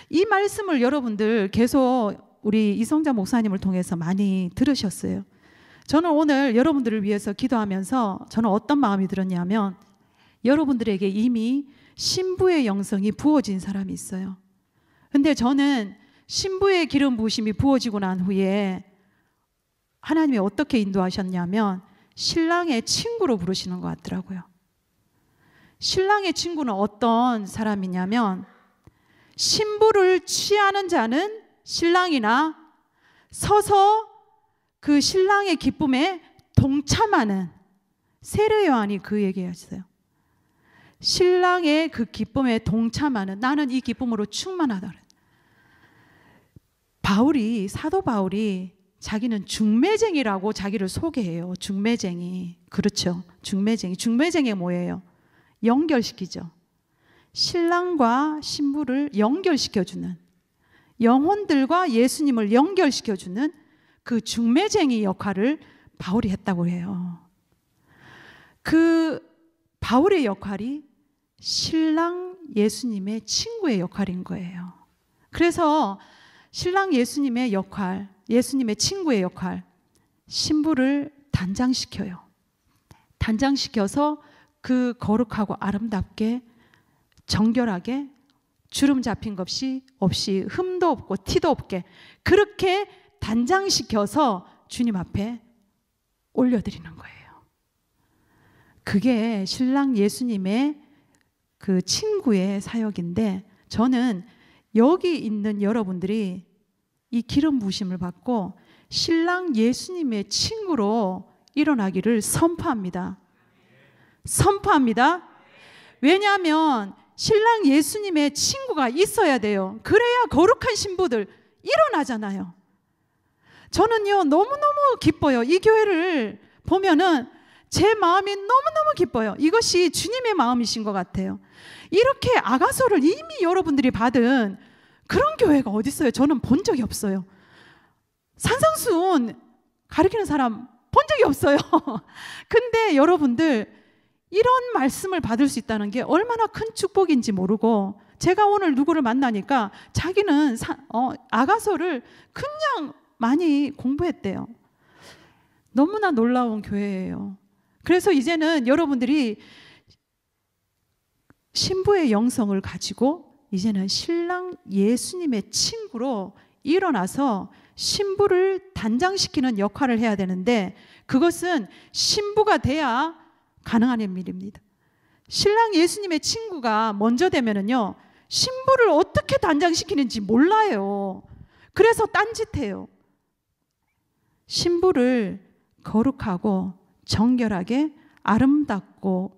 이 말씀을 여러분들 계속 우리 이성자 목사님을 통해서 많이 들으셨어요. 저는 오늘 여러분들을 위해서 기도하면서 저는 어떤 마음이 들었냐면, 여러분들에게 이미 신부의 영성이 부어진 사람이 있어요. 근데 저는 신부의 기름 부으심이 부어지고 난 후에 하나님이 어떻게 인도하셨냐면 신랑의 친구로 부르시는 것 같더라고요. 신랑의 친구는 어떤 사람이냐면, 신부를 취하는 자는 신랑이나 서서 그 신랑의 기쁨에 동참하는, 세례 요한이 그 얘기했어요. 신랑의 그 기쁨에 동참하는, 나는 이 기쁨으로 충만하다. 사도 바울이 자기는 중매쟁이라고 자기를 소개해요. 중매쟁이. 그렇죠. 중매쟁이 뭐예요? 연결시키죠. 신랑과 신부를 연결시켜주는, 영혼들과 예수님을 연결시켜주는 그 중매쟁이 역할을 바울이 했다고 해요. 그 바울의 역할이 신랑 예수님의 친구의 역할인 거예요. 그래서 신랑 예수님의 역할, 예수님의 친구의 역할, 신부를 단장시켜요. 단장시켜서 그 거룩하고 아름답게 정결하게 주름 잡힌 것 없이 흠도 없고 티도 없게 그렇게 단장시켜서 주님 앞에 올려드리는 거예요. 그게 신랑 예수님의 그 친구의 사역인데, 저는 여기 있는 여러분들이 이 기름 부으심을 받고 신랑 예수님의 친구로 일어나기를 선포합니다. 선포합니다. 왜냐하면 신랑 예수님의 친구가 있어야 돼요. 그래야 거룩한 신부들 일어나잖아요. 저는요, 너무너무 기뻐요. 이 교회를 보면은 제 마음이 너무너무 기뻐요. 이것이 주님의 마음이신 것 같아요. 이렇게 아가서를 이미 여러분들이 받은 그런 교회가 어디 있어요? 저는 본 적이 없어요. 산상수훈 가르치는 사람 본 적이 없어요. 근데 여러분들, 이런 말씀을 받을 수 있다는 게 얼마나 큰 축복인지 모르고, 제가 오늘 누구를 만나니까 자기는 아가서를 그냥 많이 공부했대요. 너무나 놀라운 교회예요. 그래서 이제는 여러분들이 신부의 영성을 가지고 이제는 신랑 예수님의 친구로 일어나서 신부를 단장시키는 역할을 해야 되는데, 그것은 신부가 돼야 가능한 일입니다. 신랑 예수님의 친구가 먼저 되면은요, 신부를 어떻게 단장시키는지 몰라요. 그래서 딴짓해요. 신부를 거룩하고 정결하게 아름답고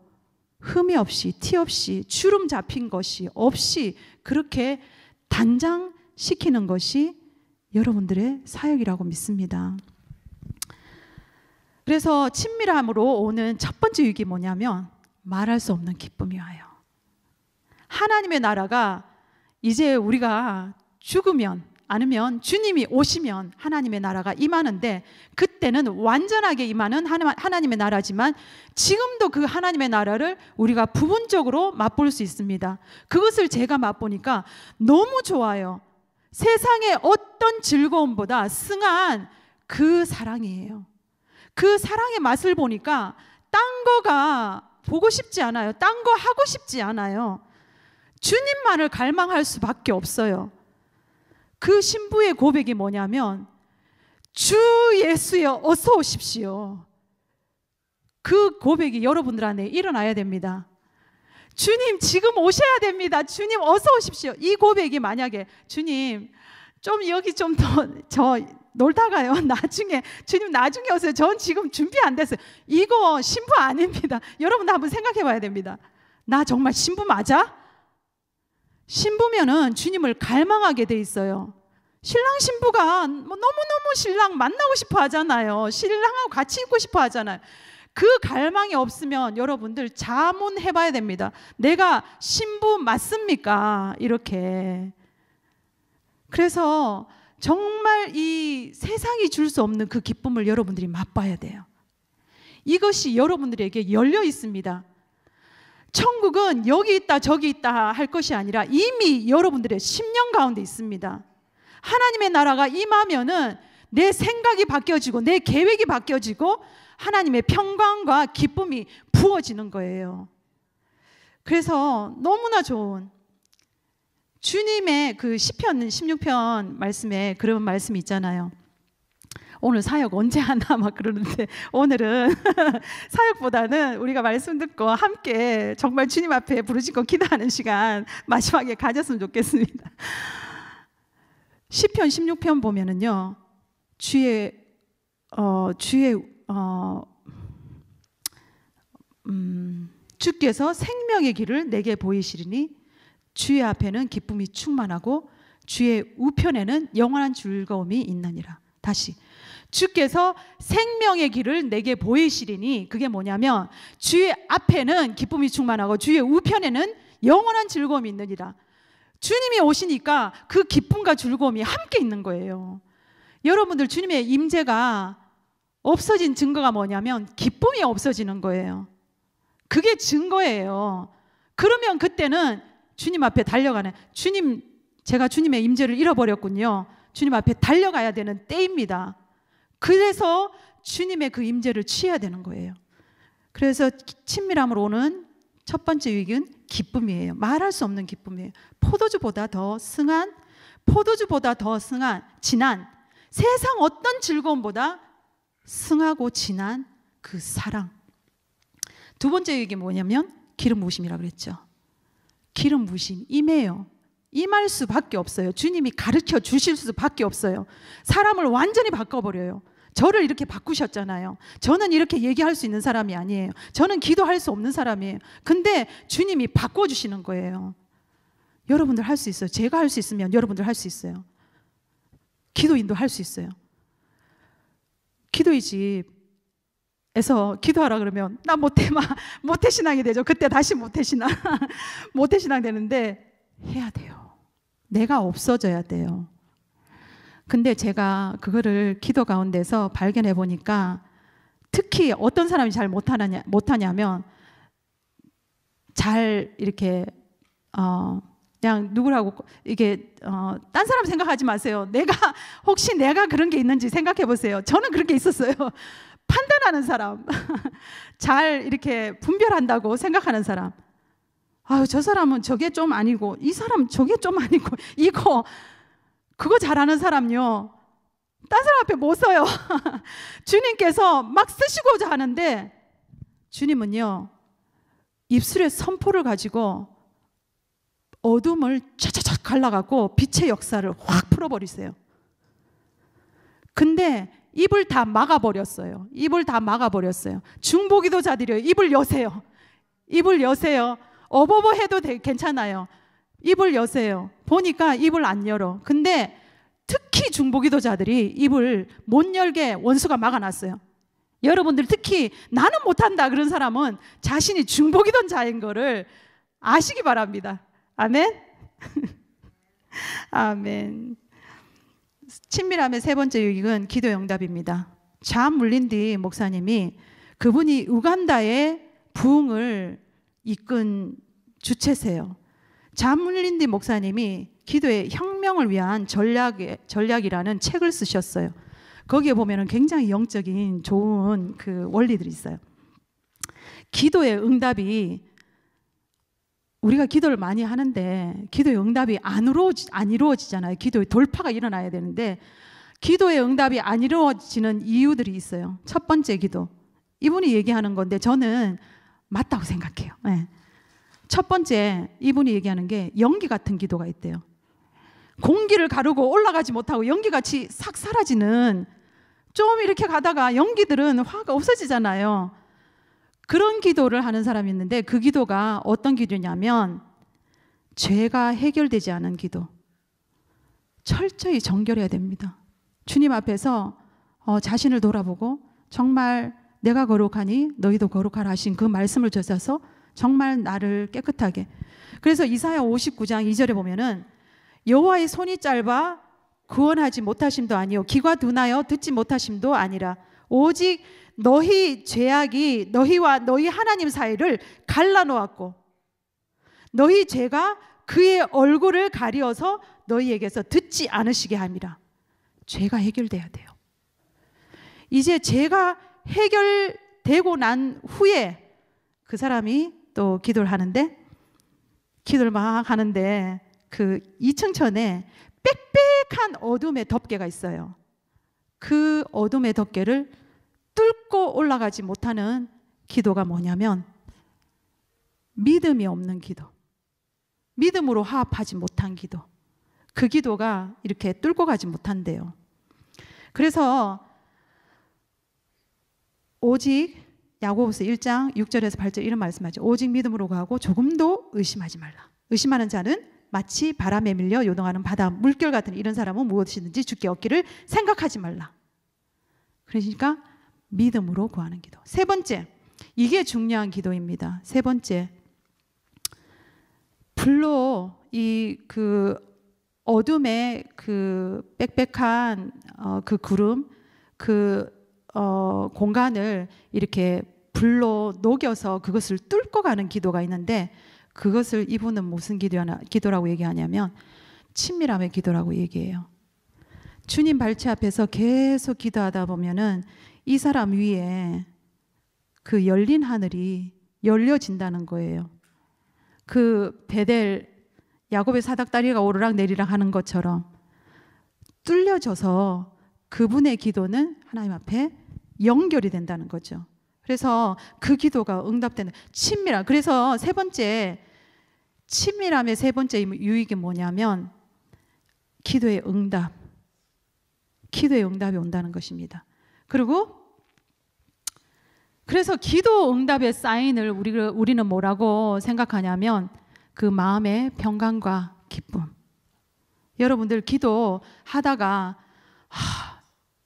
흠이 없이, 티 없이, 주름 잡힌 것이 없이 그렇게 단장시키는 것이 여러분들의 사역이라고 믿습니다. 그래서 친밀함으로 오는 첫 번째 유익이 뭐냐면, 말할 수 없는 기쁨이 와요. 하나님의 나라가 이제 우리가 죽으면, 아니면 주님이 오시면 하나님의 나라가 임하는데, 그때는 완전하게 임하는 하나님의 나라지만 지금도 그 하나님의 나라를 우리가 부분적으로 맛볼 수 있습니다. 그것을 제가 맛보니까 너무 좋아요. 세상의 어떤 즐거움보다 승한 그 사랑이에요. 그 사랑의 맛을 보니까 딴 거가 보고 싶지 않아요. 딴 거 하고 싶지 않아요. 주님만을 갈망할 수밖에 없어요. 그 신부의 고백이 뭐냐면, 주 예수여 어서 오십시오. 그 고백이 여러분들 안에 일어나야 됩니다. 주님 지금 오셔야 됩니다. 주님 어서 오십시오. 이 고백이 만약에, 주님 좀 여기 좀 더 저 놀다가요, 나중에 주님 나중에 오세요. 전 지금 준비 안 됐어요. 이거 신부 아닙니다. 여러분들 한번 생각해 봐야 됩니다. 나 정말 신부 맞아? 신부면은 주님을 갈망하게 돼 있어요. 신랑 신부가 너무너무 신랑 만나고 싶어 하잖아요. 신랑하고 같이 있고 싶어 하잖아요. 그 갈망이 없으면 여러분들 자문해 봐야 됩니다. 내가 신부 맞습니까? 이렇게. 그래서 정말 이 세상이 줄 수 없는 그 기쁨을 여러분들이 맛봐야 돼요. 이것이 여러분들에게 열려 있습니다. 천국은 여기 있다 저기 있다 할 것이 아니라 이미 여러분들의 심령 가운데 있습니다. 하나님의 나라가 임하면은 내 생각이 바뀌어지고 내 계획이 바뀌어지고 하나님의 평강과 기쁨이 부어지는 거예요. 그래서 너무나 좋은 주님의 그 시편 16편 말씀에 그런 말씀이 있잖아요. 오늘 사역 언제 하나 막 그러는데, 오늘은 사역보다는 우리가 말씀 듣고 함께 정말 주님 앞에 부르짖고 기도하는 시간 마지막에 가졌으면 좋겠습니다. 시편 16편 보면은요, 주께서 생명의 길을 내게 보이시리니 주의 앞에는 기쁨이 충만하고 주의 우편에는 영원한 즐거움이 있느니라. 다시, 주께서 생명의 길을 내게 보이시리니, 그게 뭐냐면 주의 앞에는 기쁨이 충만하고 주의 우편에는 영원한 즐거움이 있느니라. 주님이 오시니까 그 기쁨과 즐거움이 함께 있는 거예요. 여러분들, 주님의 임재가 없어진 증거가 뭐냐면 기쁨이 없어지는 거예요. 그게 증거예요. 그러면 그때는 주님 앞에 달려가는, 주님, 제가 주님의 임재를 잃어버렸군요. 주님 앞에 달려가야 되는 때입니다. 그래서 주님의 그 임재를 취해야 되는 거예요. 그래서 친밀함으로 오는 첫 번째 유익은 기쁨이에요. 말할 수 없는 기쁨이에요. 포도주보다 더 진한 세상 어떤 즐거움보다 승하고 진한 그 사랑. 두 번째 얘기 뭐냐면 기름 부으심이라고 그랬죠. 기름 부으심, 임해요. 임할 수밖에 없어요. 주님이 가르쳐 주실 수밖에 없어요. 사람을 완전히 바꿔버려요. 저를 이렇게 바꾸셨잖아요. 저는 이렇게 얘기할 수 있는 사람이 아니에요. 저는 기도할 수 없는 사람이에요. 근데 주님이 바꿔주시는 거예요. 여러분들 할 수 있어요. 제가 할 수 있으면 여러분들 할 수 있어요. 기도인도 할 수 있어요. 기도의 집에서 기도하라 그러면 나 모태신앙이 되죠. 그때 다시 모태신앙 모태신앙 되는데 해야 돼요. 내가 없어져야 돼요. 근데 제가 그거를 기도 가운데서 발견해 보니까 특히 어떤 사람이 잘 못하냐면 잘 이렇게 그냥 누구라고 이게 딴 사람 생각하지 마세요. 혹시 내가 그런 게 있는지 생각해 보세요. 저는 그런 게 있었어요. 판단하는 사람, 잘 이렇게 분별한다고 생각하는 사람. 아유, 저 사람은 저게 좀 아니고 이 사람 저게 좀 아니고 그거 잘하는 사람요, 딴 사람 앞에 못 서요. 주님께서 막 쓰시고자 하는데 주님은요 입술에 선포를 가지고 어둠을 차차차 갈라가고 빛의 역사를 확 풀어버리세요. 근데 입을 다 막아버렸어요. 입을 다 막아버렸어요. 중보기도자들이요, 입을 여세요. 입을 여세요. 어버버 해도 괜찮아요. 입을 여세요. 보니까 입을 안 열어. 근데 특히 중보기도자들이 입을 못 열게 원수가 막아놨어요. 여러분들 특히 나는 못한다 그런 사람은 자신이 중보기도자인 거를 아시기 바랍니다. 아멘. 아멘. 친밀함의 세 번째 유익은 기도 응답입니다. 잠 물린 뒤 목사님이 그분이 우간다의 부흥을 이끈 주체세요. 잠 물린 뒤 목사님이 기도의 혁명을 위한 전략이라는 책을 쓰셨어요. 거기에 보면은 굉장히 영적인 좋은 그 원리들이 있어요. 기도의 응답이, 우리가 기도를 많이 하는데 기도의 응답이 안 이루어지잖아요. 기도의 돌파가 일어나야 되는데 기도의 응답이 안 이루어지는 이유들이 있어요. 첫 번째 기도, 이분이 얘기하는 건데 저는 맞다고 생각해요. 네. 첫 번째, 이분이 얘기하는 게 연기 같은 기도가 있대요. 공기를 가르고 올라가지 못하고 연기같이 싹 사라지는, 좀 이렇게 가다가 연기들은 화가 없어지잖아요. 그런 기도를 하는 사람이 있는데 그 기도가 어떤 기도냐면 죄가 해결되지 않은 기도. 철저히 정결해야 됩니다. 주님 앞에서 자신을 돌아보고 정말 내가 거룩하니 너희도 거룩하라 하신 그 말씀을 젖어서 정말 나를 깨끗하게. 그래서 이사야 59장 2절에 보면은 여호와의 손이 짧아 구원하지 못하심도 아니요 귀가 둔하여 듣지 못하심도 아니라 오직 너희 죄악이 너희와 너희 하나님 사이를 갈라놓았고 너희 죄가 그의 얼굴을 가리어서 너희에게서 듣지 않으시게 함이라. 죄가 해결돼야 돼요. 이제 죄가 해결되고 난 후에 그 사람이 또 기도를 하는데, 기도를 막 하는데 그 2층천에 빽빽한 어둠의 덮개가 있어요. 그 어둠의 덮개를 뚫고 올라가지 못하는 기도가 뭐냐면 믿음이 없는 기도, 믿음으로 화합하지 못한 기도. 그 기도가 이렇게 뚫고 가지 못한대요. 그래서 오직 야고보서 1장 6절에서 8절 이런 말씀하죠. 오직 믿음으로 가고 조금도 의심하지 말라. 의심하는 자는 마치 바람에 밀려 요동하는 바다 물결 같은 이런 사람은 무엇이든지 주께 얻기를 생각하지 말라. 그러니까 믿음으로 구하는 기도. 세 번째, 이게 중요한 기도입니다. 세 번째, 불로 이 그 어둠의 그 빽빽한 그 구름, 그 공간을 이렇게 불로 녹여서 그것을 뚫고 가는 기도가 있는데, 그것을 이분은 무슨 기도라고 얘기하냐면 친밀함의 기도라고 얘기해요. 주님 발치 앞에서 계속 기도하다 보면은 이 사람 위에 그 열린 하늘이 열려진다는 거예요. 그 베델 야곱의 사닥다리가 오르락 내리락 하는 것처럼 뚫려져서 그분의 기도는 하나님 앞에 연결이 된다는 거죠. 그래서 그 기도가 응답되는 친밀함. 그래서 세 번째, 친밀함의 세 번째 유익이 뭐냐면 기도의 응답. 기도의 응답이 온다는 것입니다. 그리고 그래서 기도 응답의 사인을 우리는 뭐라고 생각하냐면 그 마음의 평강과 기쁨. 여러분들 기도하다가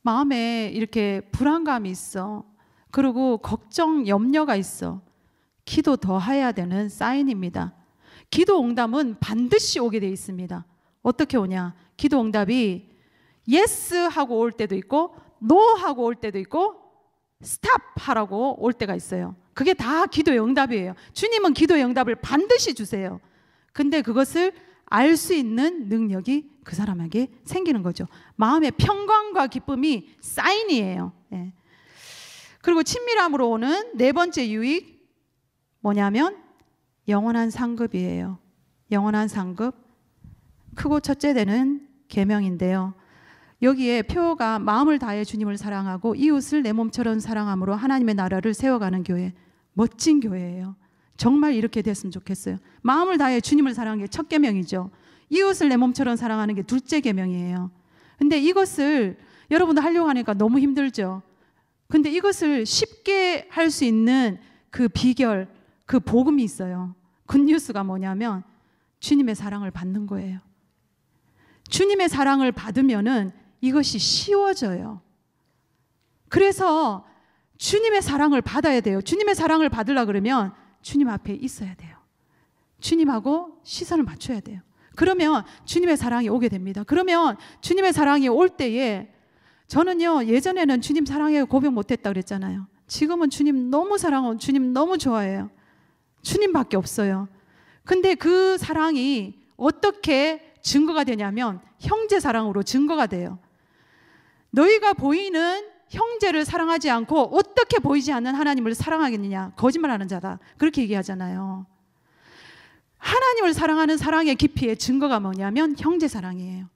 마음에 이렇게 불안감이 있어. 그리고 걱정, 염려가 있어. 기도 더 해야 되는 사인입니다. 기도 응답은 반드시 오게 돼 있습니다. 어떻게 오냐? 기도 응답이 예스 하고 올 때도 있고 노 하고 올 때도 있고 스탑 하라고 올 때가 있어요. 그게 다 기도의 응답이에요. 주님은 기도의 응답을 반드시 주세요. 근데 그것을 알 수 있는 능력이 그 사람에게 생기는 거죠. 마음의 평강과 기쁨이 사인이에요. 예. 그리고 친밀함으로 오는 네 번째 유익 뭐냐면 영원한 상급이에요. 영원한 상급. 크고 첫째 되는 계명인데요. 여기에 표가 마음을 다해 주님을 사랑하고 이웃을 내 몸처럼 사랑함으로 하나님의 나라를 세워가는 교회. 멋진 교회예요. 정말 이렇게 됐으면 좋겠어요. 마음을 다해 주님을 사랑하는 게 첫 계명이죠. 이웃을 내 몸처럼 사랑하는 게 둘째 계명이에요. 근데 이것을 여러분도 하려고 하니까 너무 힘들죠. 근데 이것을 쉽게 할 수 있는 그 비결, 그 복음이 있어요. 굿뉴스가 뭐냐면 주님의 사랑을 받는 거예요. 주님의 사랑을 받으면은 이것이 쉬워져요. 그래서 주님의 사랑을 받아야 돼요. 주님의 사랑을 받으려고 그러면 주님 앞에 있어야 돼요. 주님하고 시선을 맞춰야 돼요. 그러면 주님의 사랑이 오게 됩니다. 그러면 주님의 사랑이 올 때에 저는요, 예전에는 주님 사랑해 고백 못했다 그랬잖아요. 지금은 주님 너무 사랑하고 주님 너무 좋아해요. 주님밖에 없어요. 근데 그 사랑이 어떻게 증거가 되냐면 형제 사랑으로 증거가 돼요. 너희가 보이는 형제를 사랑하지 않고 어떻게 보이지 않는 하나님을 사랑하겠느냐? 거짓말하는 자다. 그렇게 얘기하잖아요. 하나님을 사랑하는 사랑의 깊이의 증거가 뭐냐면 형제 사랑이에요.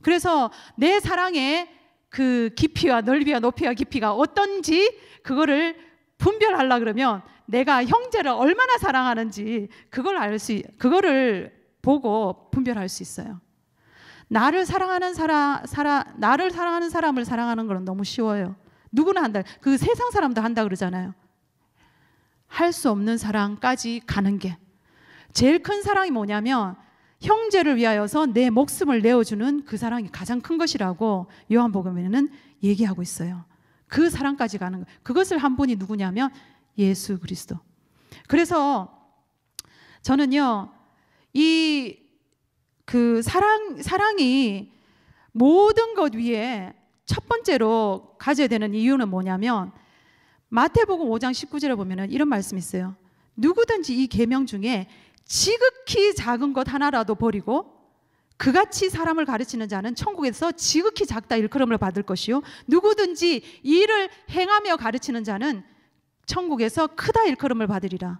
그래서 내 사랑의 그 깊이와 넓이와 높이와 깊이가 어떤지 그거를 분별하려고 그러면 내가 형제를 얼마나 사랑하는지 그거를 보고 분별할 수 있어요. 나를 사랑하는 사람을 사랑하는 건 너무 쉬워요. 누구나 한다. 그 세상 사람도 한다 그러잖아요. 할 수 없는 사랑까지 가는 게 제일 큰 사랑이 뭐냐면 형제를 위하여서 내 목숨을 내어주는 그 사랑이 가장 큰 것이라고 요한복음에는 얘기하고 있어요. 그 사랑까지 가는 거. 그것을 한 분이 누구냐면 예수 그리스도. 그래서 저는요, 그 사랑이 모든 것 위에 첫 번째로 가져야 되는 이유는 뭐냐면 마태복음 5장 19절에 보면은 이런 말씀이 있어요. 누구든지 이 계명 중에 지극히 작은 것 하나라도 버리고 그같이 사람을 가르치는 자는 천국에서 지극히 작다 일컬음을 받을 것이요 누구든지 이를 행하며 가르치는 자는 천국에서 크다 일컬음을 받으리라.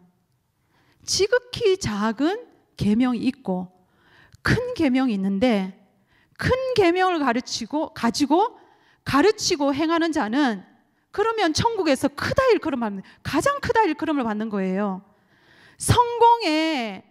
지극히 작은 계명이 있고 큰 계명이 있는데 큰 계명을 가지고 행하는 자는 그러면 천국에서 크다 일컬음을 받는, 가장 크다 일컬음을 받는 거예요. 성공의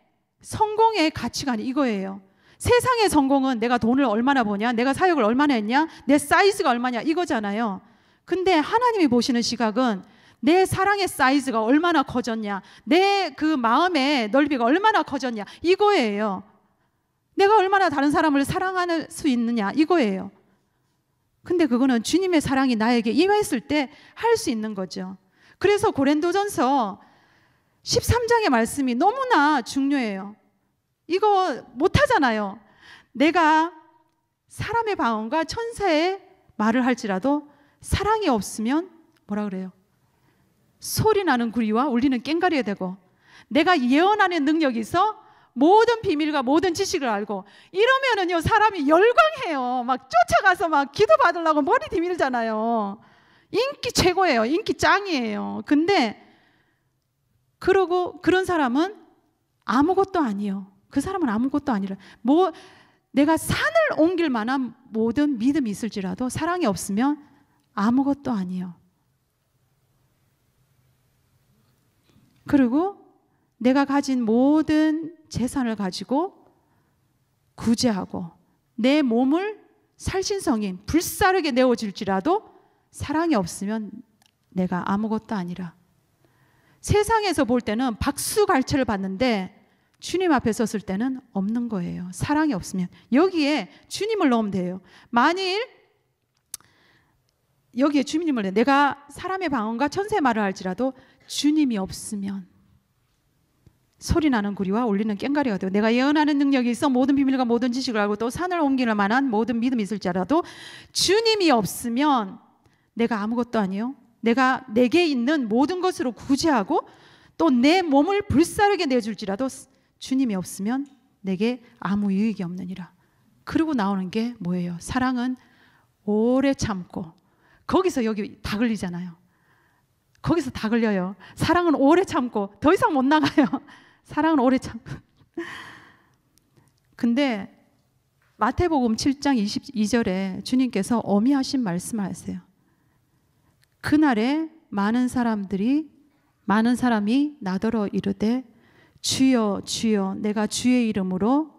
가치관이 이거예요. 세상의 성공은 내가 돈을 얼마나 버냐, 내가 사역을 얼마나 했냐, 내 사이즈가 얼마냐 이거잖아요. 근데 하나님이 보시는 시각은 내 사랑의 사이즈가 얼마나 커졌냐, 내 그 마음의 넓이가 얼마나 커졌냐 이거예요. 내가 얼마나 다른 사람을 사랑할 수 있느냐 이거예요. 근데 그거는 주님의 사랑이 나에게 임했을 때 할 수 있는 거죠. 그래서 고린도전서 13장의 말씀이 너무나 중요해요. 이거 못하잖아요. 내가 사람의 방언과 천사의 말을 할지라도 사랑이 없으면 뭐라 그래요? 소리 나는 구리와 울리는 꽹과리가 되고, 내가 예언하는 능력이 있어 모든 비밀과 모든 지식을 알고, 이러면은요 사람이 열광해요. 막 쫓아가서 막 기도 받으려고 머리 디밀잖아요. 인기 최고예요. 인기 짱이에요. 근데 그러고 그런 사람은 아무것도 아니에요. 그 사람은 아무것도 아니라 내가 산을 옮길 만한 모든 믿음이 있을지라도 사랑이 없으면 아무것도 아니에요. 그리고 내가 가진 모든 재산을 가지고 구제하고 내 몸을 살신성인 불사르게 내어줄지라도 사랑이 없으면 내가 아무것도 아니라. 세상에서 볼 때는 박수갈채를 받는데 주님 앞에 섰을 때는 없는 거예요. 사랑이 없으면. 여기에 주님을 넣으면 돼요. 만일 여기에 주님을 넣으면 내가 사람의 방언과 천사의 말을 할지라도 주님이 없으면 소리나는 구리와 울리는 꽹과리가 되고, 내가 예언하는 능력이 있어 모든 비밀과 모든 지식을 알고 또 산을 옮길 만한 모든 믿음이 있을지라도 주님이 없으면 내가 아무것도 아니요. 내가 내게 있는 모든 것으로 구제하고 또 내 몸을 불사르게 내줄지라도 주님이 없으면 내게 아무 유익이 없느니라. 그리고 나오는 게 뭐예요? 사랑은 오래 참고. 거기서 여기 다 걸리잖아요. 거기서 다 걸려요. 사랑은 오래 참고. 더 이상 못 나가요. 사랑은 오래 참고. 근데 마태복음 7장 22절에 주님께서 어미하신 말씀을 하세요. 그날에 많은 사람이 나더러 이르되 주여 주여 내가 주의 이름으로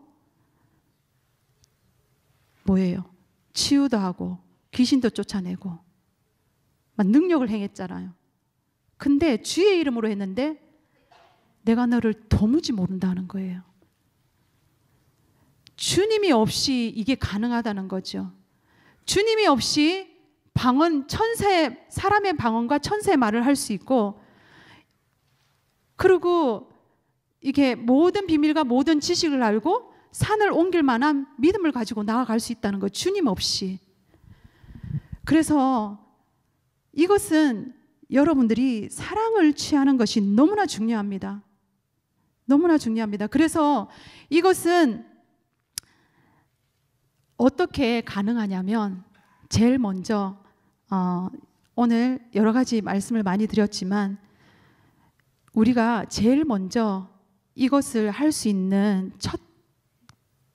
뭐예요? 치유도 하고 귀신도 쫓아내고 막 능력을 행했잖아요. 근데 주의 이름으로 했는데 내가 너를 도무지 모른다는 거예요. 주님이 없이 이게 가능하다는 거죠. 주님이 없이 사람의 방언과 천사의 말을 할 수 있고, 그리고 이게 모든 비밀과 모든 지식을 알고 산을 옮길 만한 믿음을 가지고 나아갈 수 있다는 거, 주님 없이. 그래서 이것은 여러분들이 사랑을 취하는 것이 너무나 중요합니다. 너무나 중요합니다. 그래서 이것은 어떻게 가능하냐면, 제일 먼저 오늘 여러 가지 말씀을 많이 드렸지만 우리가 제일 먼저 이것을 할 수 있는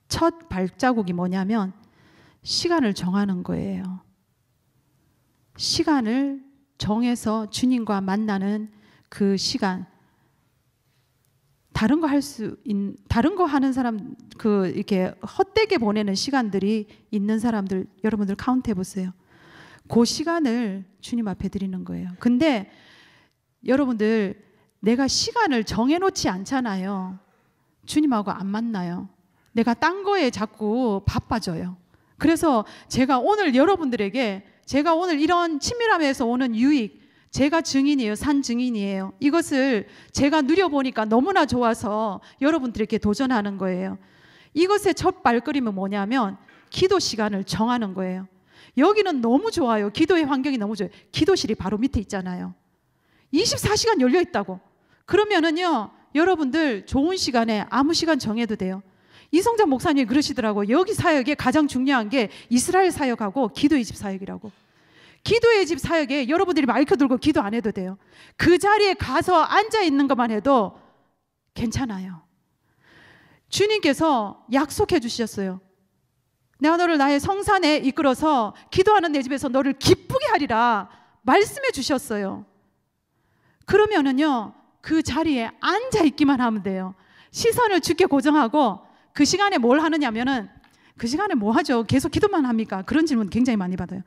첫 발자국이 뭐냐면 시간을 정하는 거예요. 시간을 정해서 주님과 만나는 그 시간. 다른 거 하는 사람, 이렇게 헛되게 보내는 시간들이 있는 사람들, 여러분들 카운트 해보세요. 그 시간을 주님 앞에 드리는 거예요. 근데 여러분들, 내가 시간을 정해놓지 않잖아요. 주님하고 안 만나요. 내가 딴 거에 자꾸 바빠져요. 그래서 제가 오늘 여러분들에게, 제가 오늘 이런 친밀함에서 오는 유익, 제가 증인이에요. 산 증인이에요. 이것을 제가 누려보니까 너무나 좋아서 여러분들에게 도전하는 거예요. 이것의 첫 발걸음은 뭐냐면 기도 시간을 정하는 거예요. 여기는 너무 좋아요. 기도의 환경이 너무 좋아요. 기도실이 바로 밑에 있잖아요. 24시간 열려 있다고. 그러면은요, 여러분들 좋은 시간에 아무 시간 정해도 돼요. 이성장 목사님이 그러시더라고요. 여기 사역에 가장 중요한 게 이스라엘 사역하고 기도의 집 사역이라고. 기도의 집 사역에 여러분들이 마이크 들고 기도 안 해도 돼요. 그 자리에 가서 앉아 있는 것만 해도 괜찮아요. 주님께서 약속해 주셨어요. 내가 너를 나의 성산에 이끌어서 기도하는 내 집에서 너를 기쁘게 하리라 말씀해 주셨어요. 그러면은요, 그 자리에 앉아 있기만 하면 돼요. 시선을 주께 고정하고 그 시간에 뭘 하느냐면은, 그 시간에 뭐 하죠? 계속 기도만 합니까? 그런 질문 굉장히 많이 받아요.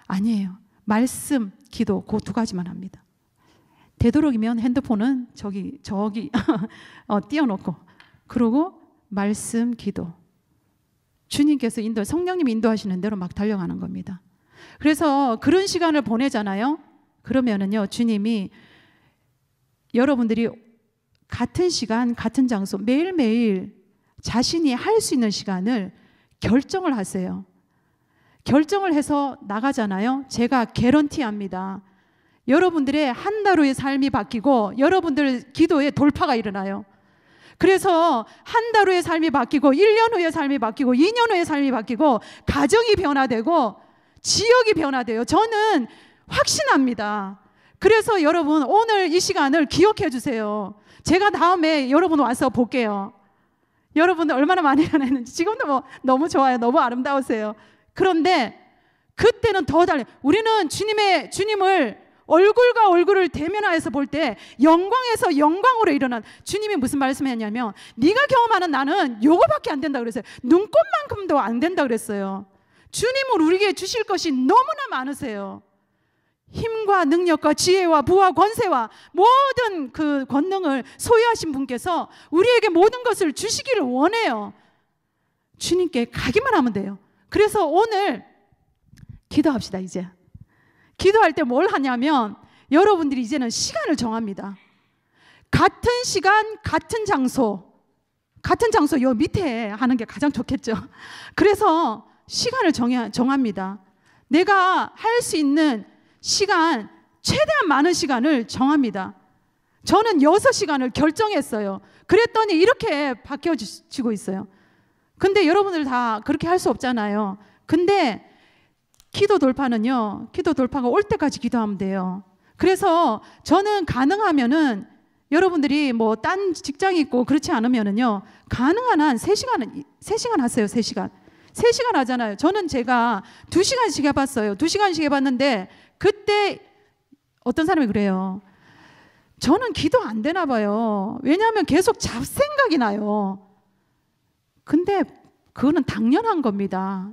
아니에요. 말씀, 기도, 그 두 가지만 합니다. 되도록이면 핸드폰은 저기 띄워놓고, 그리고 말씀, 기도. 주님께서 성령님이 인도하시는 대로 막 달려가는 겁니다. 그래서 그런 시간을 보내잖아요. 그러면은요, 주님이 여러분들이 같은 시간, 같은 장소, 매일매일 자신이 할 수 있는 시간을 결정을 하세요. 결정을 해서 나가잖아요. 제가 개런티합니다. 여러분들의 한 달 후의 삶이 바뀌고 여러분들 기도에 돌파가 일어나요. 그래서 한 달 후의 삶이 바뀌고 1년 후의 삶이 바뀌고 2년 후의 삶이 바뀌고 가정이 변화되고 지역이 변화돼요. 저는 확신합니다. 그래서 여러분, 오늘 이 시간을 기억해 주세요. 제가 다음에 여러분 와서 볼게요. 여러분들 얼마나 많이 변했는지. 지금도 뭐 너무 좋아요. 너무 아름다우세요. 그런데 그때는 더 달라요. 우리는 주님을 얼굴과 얼굴을 대면하여서 볼 때 영광에서 영광으로 일어난, 주님이 무슨 말씀했냐면 네가 경험하는 나는 요거밖에 안 된다 그랬어요. 눈꽃만큼도 안 된다 그랬어요. 주님은 우리에게 주실 것이 너무나 많으세요. 힘과 능력과 지혜와 부와 권세와 모든 그 권능을 소유하신 분께서 우리에게 모든 것을 주시기를 원해요. 주님께 가기만 하면 돼요. 그래서 오늘 기도합시다. 이제 기도할 때 뭘 하냐면 여러분들이 이제는 시간을 정합니다. 같은 시간 같은 장소 요 밑에 하는 게 가장 좋겠죠. 그래서 시간을 정합니다. 내가 할 수 있는 시간, 최대한 많은 시간을 정합니다. 저는 6시간을 결정했어요. 그랬더니 이렇게 바뀌어지고 있어요. 근데 여러분들 다 그렇게 할 수 없잖아요. 근데 기도 돌파가 올 때까지 기도하면 돼요. 그래서 저는 가능하면은 여러분들이 뭐 딴 직장이 있고 그렇지 않으면은요, 가능한 한 3시간 하세요. 3시간 하잖아요. 저는 제가 2시간씩 해봤어요. 2시간씩 해봤는데 그때 어떤 사람이 그래요. 저는 기도 안 되나 봐요. 왜냐하면 계속 잡생각이 나요. 근데 그거는 당연한 겁니다.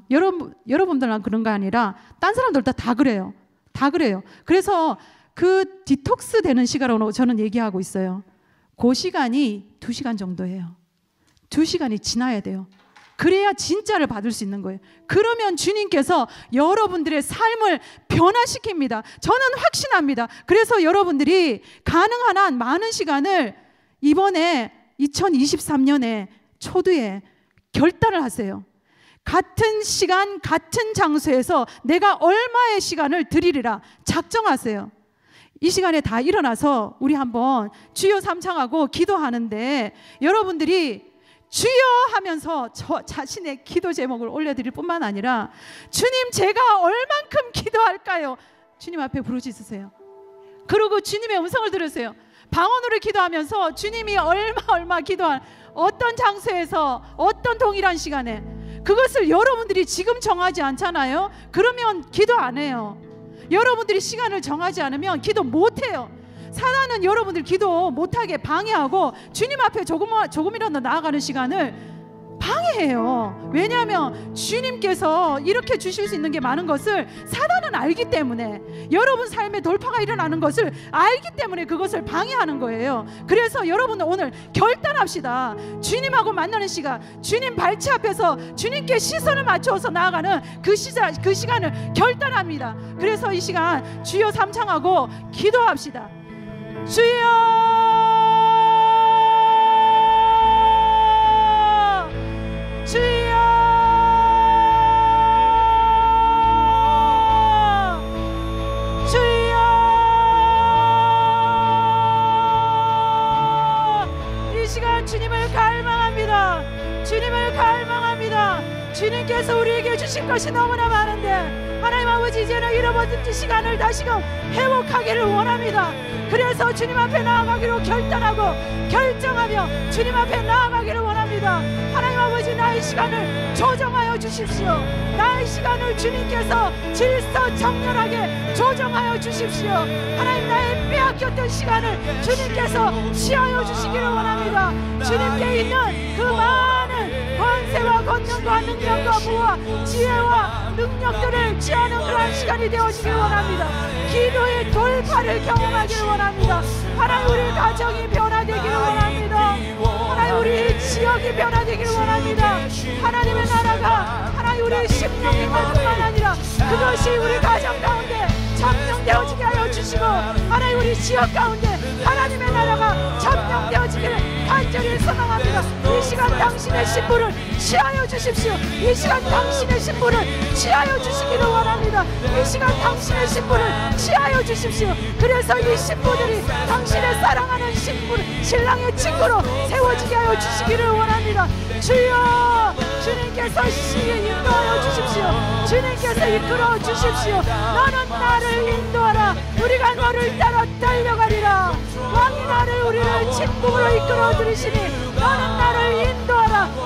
여러분들만 그런 거 아니라 딴 사람들도 다 그래요. 다 그래요. 그래서 그 디톡스 되는 시간으로 저는 얘기하고 있어요. 그 시간이 2시간 정도예요. 2시간이 지나야 돼요. 그래야 진짜를 받을 수 있는 거예요. 그러면 주님께서 여러분들의 삶을 변화시킵니다. 저는 확신합니다. 그래서 여러분들이 가능한 한 많은 시간을 이번에 2023년에 초두에 결단을 하세요. 같은 시간 같은 장소에서 내가 얼마의 시간을 드리리라 작정하세요. 이 시간에 다 일어나서 우리 한번 주여 삼창하고 기도하는데, 여러분들이 주여 하면서 저 자신의 기도 제목을 올려드릴 뿐만 아니라 주님 제가 얼만큼 기도할까요? 주님 앞에 부르짖으세요. 그리고 주님의 음성을 들으세요. 방언으로 기도하면서 주님이 얼마 기도한 어떤 장소에서 어떤 동일한 시간에, 그것을 여러분들이 지금 정하지 않잖아요. 그러면 기도 안 해요. 여러분들이 시간을 정하지 않으면 기도 못 해요. 사단은 여러분들 기도 못하게 방해하고 주님 앞에 조금이라도 나아가는 시간을 방해해요. 왜냐하면 주님께서 이렇게 주실 수 있는 게 많은 것을 사단은 알기 때문에, 여러분 삶에 돌파가 일어나는 것을 알기 때문에 그것을 방해하는 거예요. 그래서 여러분은 오늘 결단합시다. 주님하고 만나는 시간, 주님 발치 앞에서 주님께 시선을 맞춰서 나아가는 그 시간을 결단합니다. 그래서 이 시간 주여 삼창하고 기도합시다. 주여, 주여, 주여. 이 시간 주님을 갈망합니다. 주님을 갈망합니다. 주님께서 우리에게 주신 것이 너무나 많은데 하나님 아버지, 이제는 잃어버린 시간을 다시금 회복하기를 원합니다. 그래서 주님 앞에 나아가기로 결정하며 주님 앞에 나아가기를 원합니다. 하나님 아버지, 나의 시간을 조정하여 주십시오. 나의 시간을 주님께서 질서정연하게 조정하여 주십시오. 하나님, 나의 빼앗겼던 시간을 주님께서 취하여 주시기를 원합니다. 주님께 있는 그 많은 권세와 권능과 능력과 부와 지혜와 능력들을 취하는 그러한 시간이 되어지길 원합니다. 기도의 돌파를 경험하기를 원합니다. 하나님, 우리 가정이 변화되기를 원합니다. 하나님, 우리 지역이 변화되기를 원합니다. 하나님의 나라가, 하나님, 우리 심령이 뿐만 아니라 그것이 우리 가정 가운데 점령되어지게 하여 주시고, 하나님, 우리 지역 가운데 하나님의 나라가 점령되어지기를 간절히 소망합니다. 이 시간 당신의 신부를 취하여 주십시오. 이 시간 당신의 신부를 취하여 주시기를 원합니다. 이 시간 당신의 신부를 취하여 주십시오. 그래서 이 신부들이 당신의 사랑하는 신랑의 친구로 세워지게 하여 주시기를 원합니다. 주여, 주님께서 인도하여 주십시오. 주님께서 이끌어 주십시오. 너는 나를 인도하라. 우리가 너를 따라 달려가리라. 왕이 나를, 우리를 진국으로 이끌어 들이시니 너는 나를 인도하라.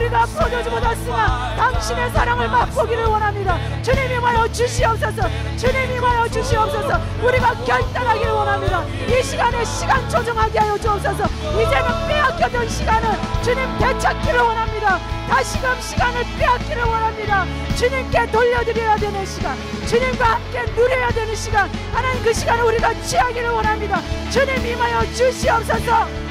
우리가 포도주보다 쓰나 당신의 사랑을 맛보기를 원합니다. 주님 임하여 주시옵소서. 주님 임하여 주시옵소서. 우리가 결단하기를 원합니다. 이 시간에 시간 조정하게 하여 주옵소서. 이제는 빼앗겨둔 시간을 주님 되찾기를 원합니다. 다시금 시간을 빼앗기를 원합니다. 주님께 돌려드려야 되는 시간, 주님과 함께 누려야 되는 시간, 하나님 그 시간을 우리가 취하기를 원합니다. 주님 임하여 주시옵소서.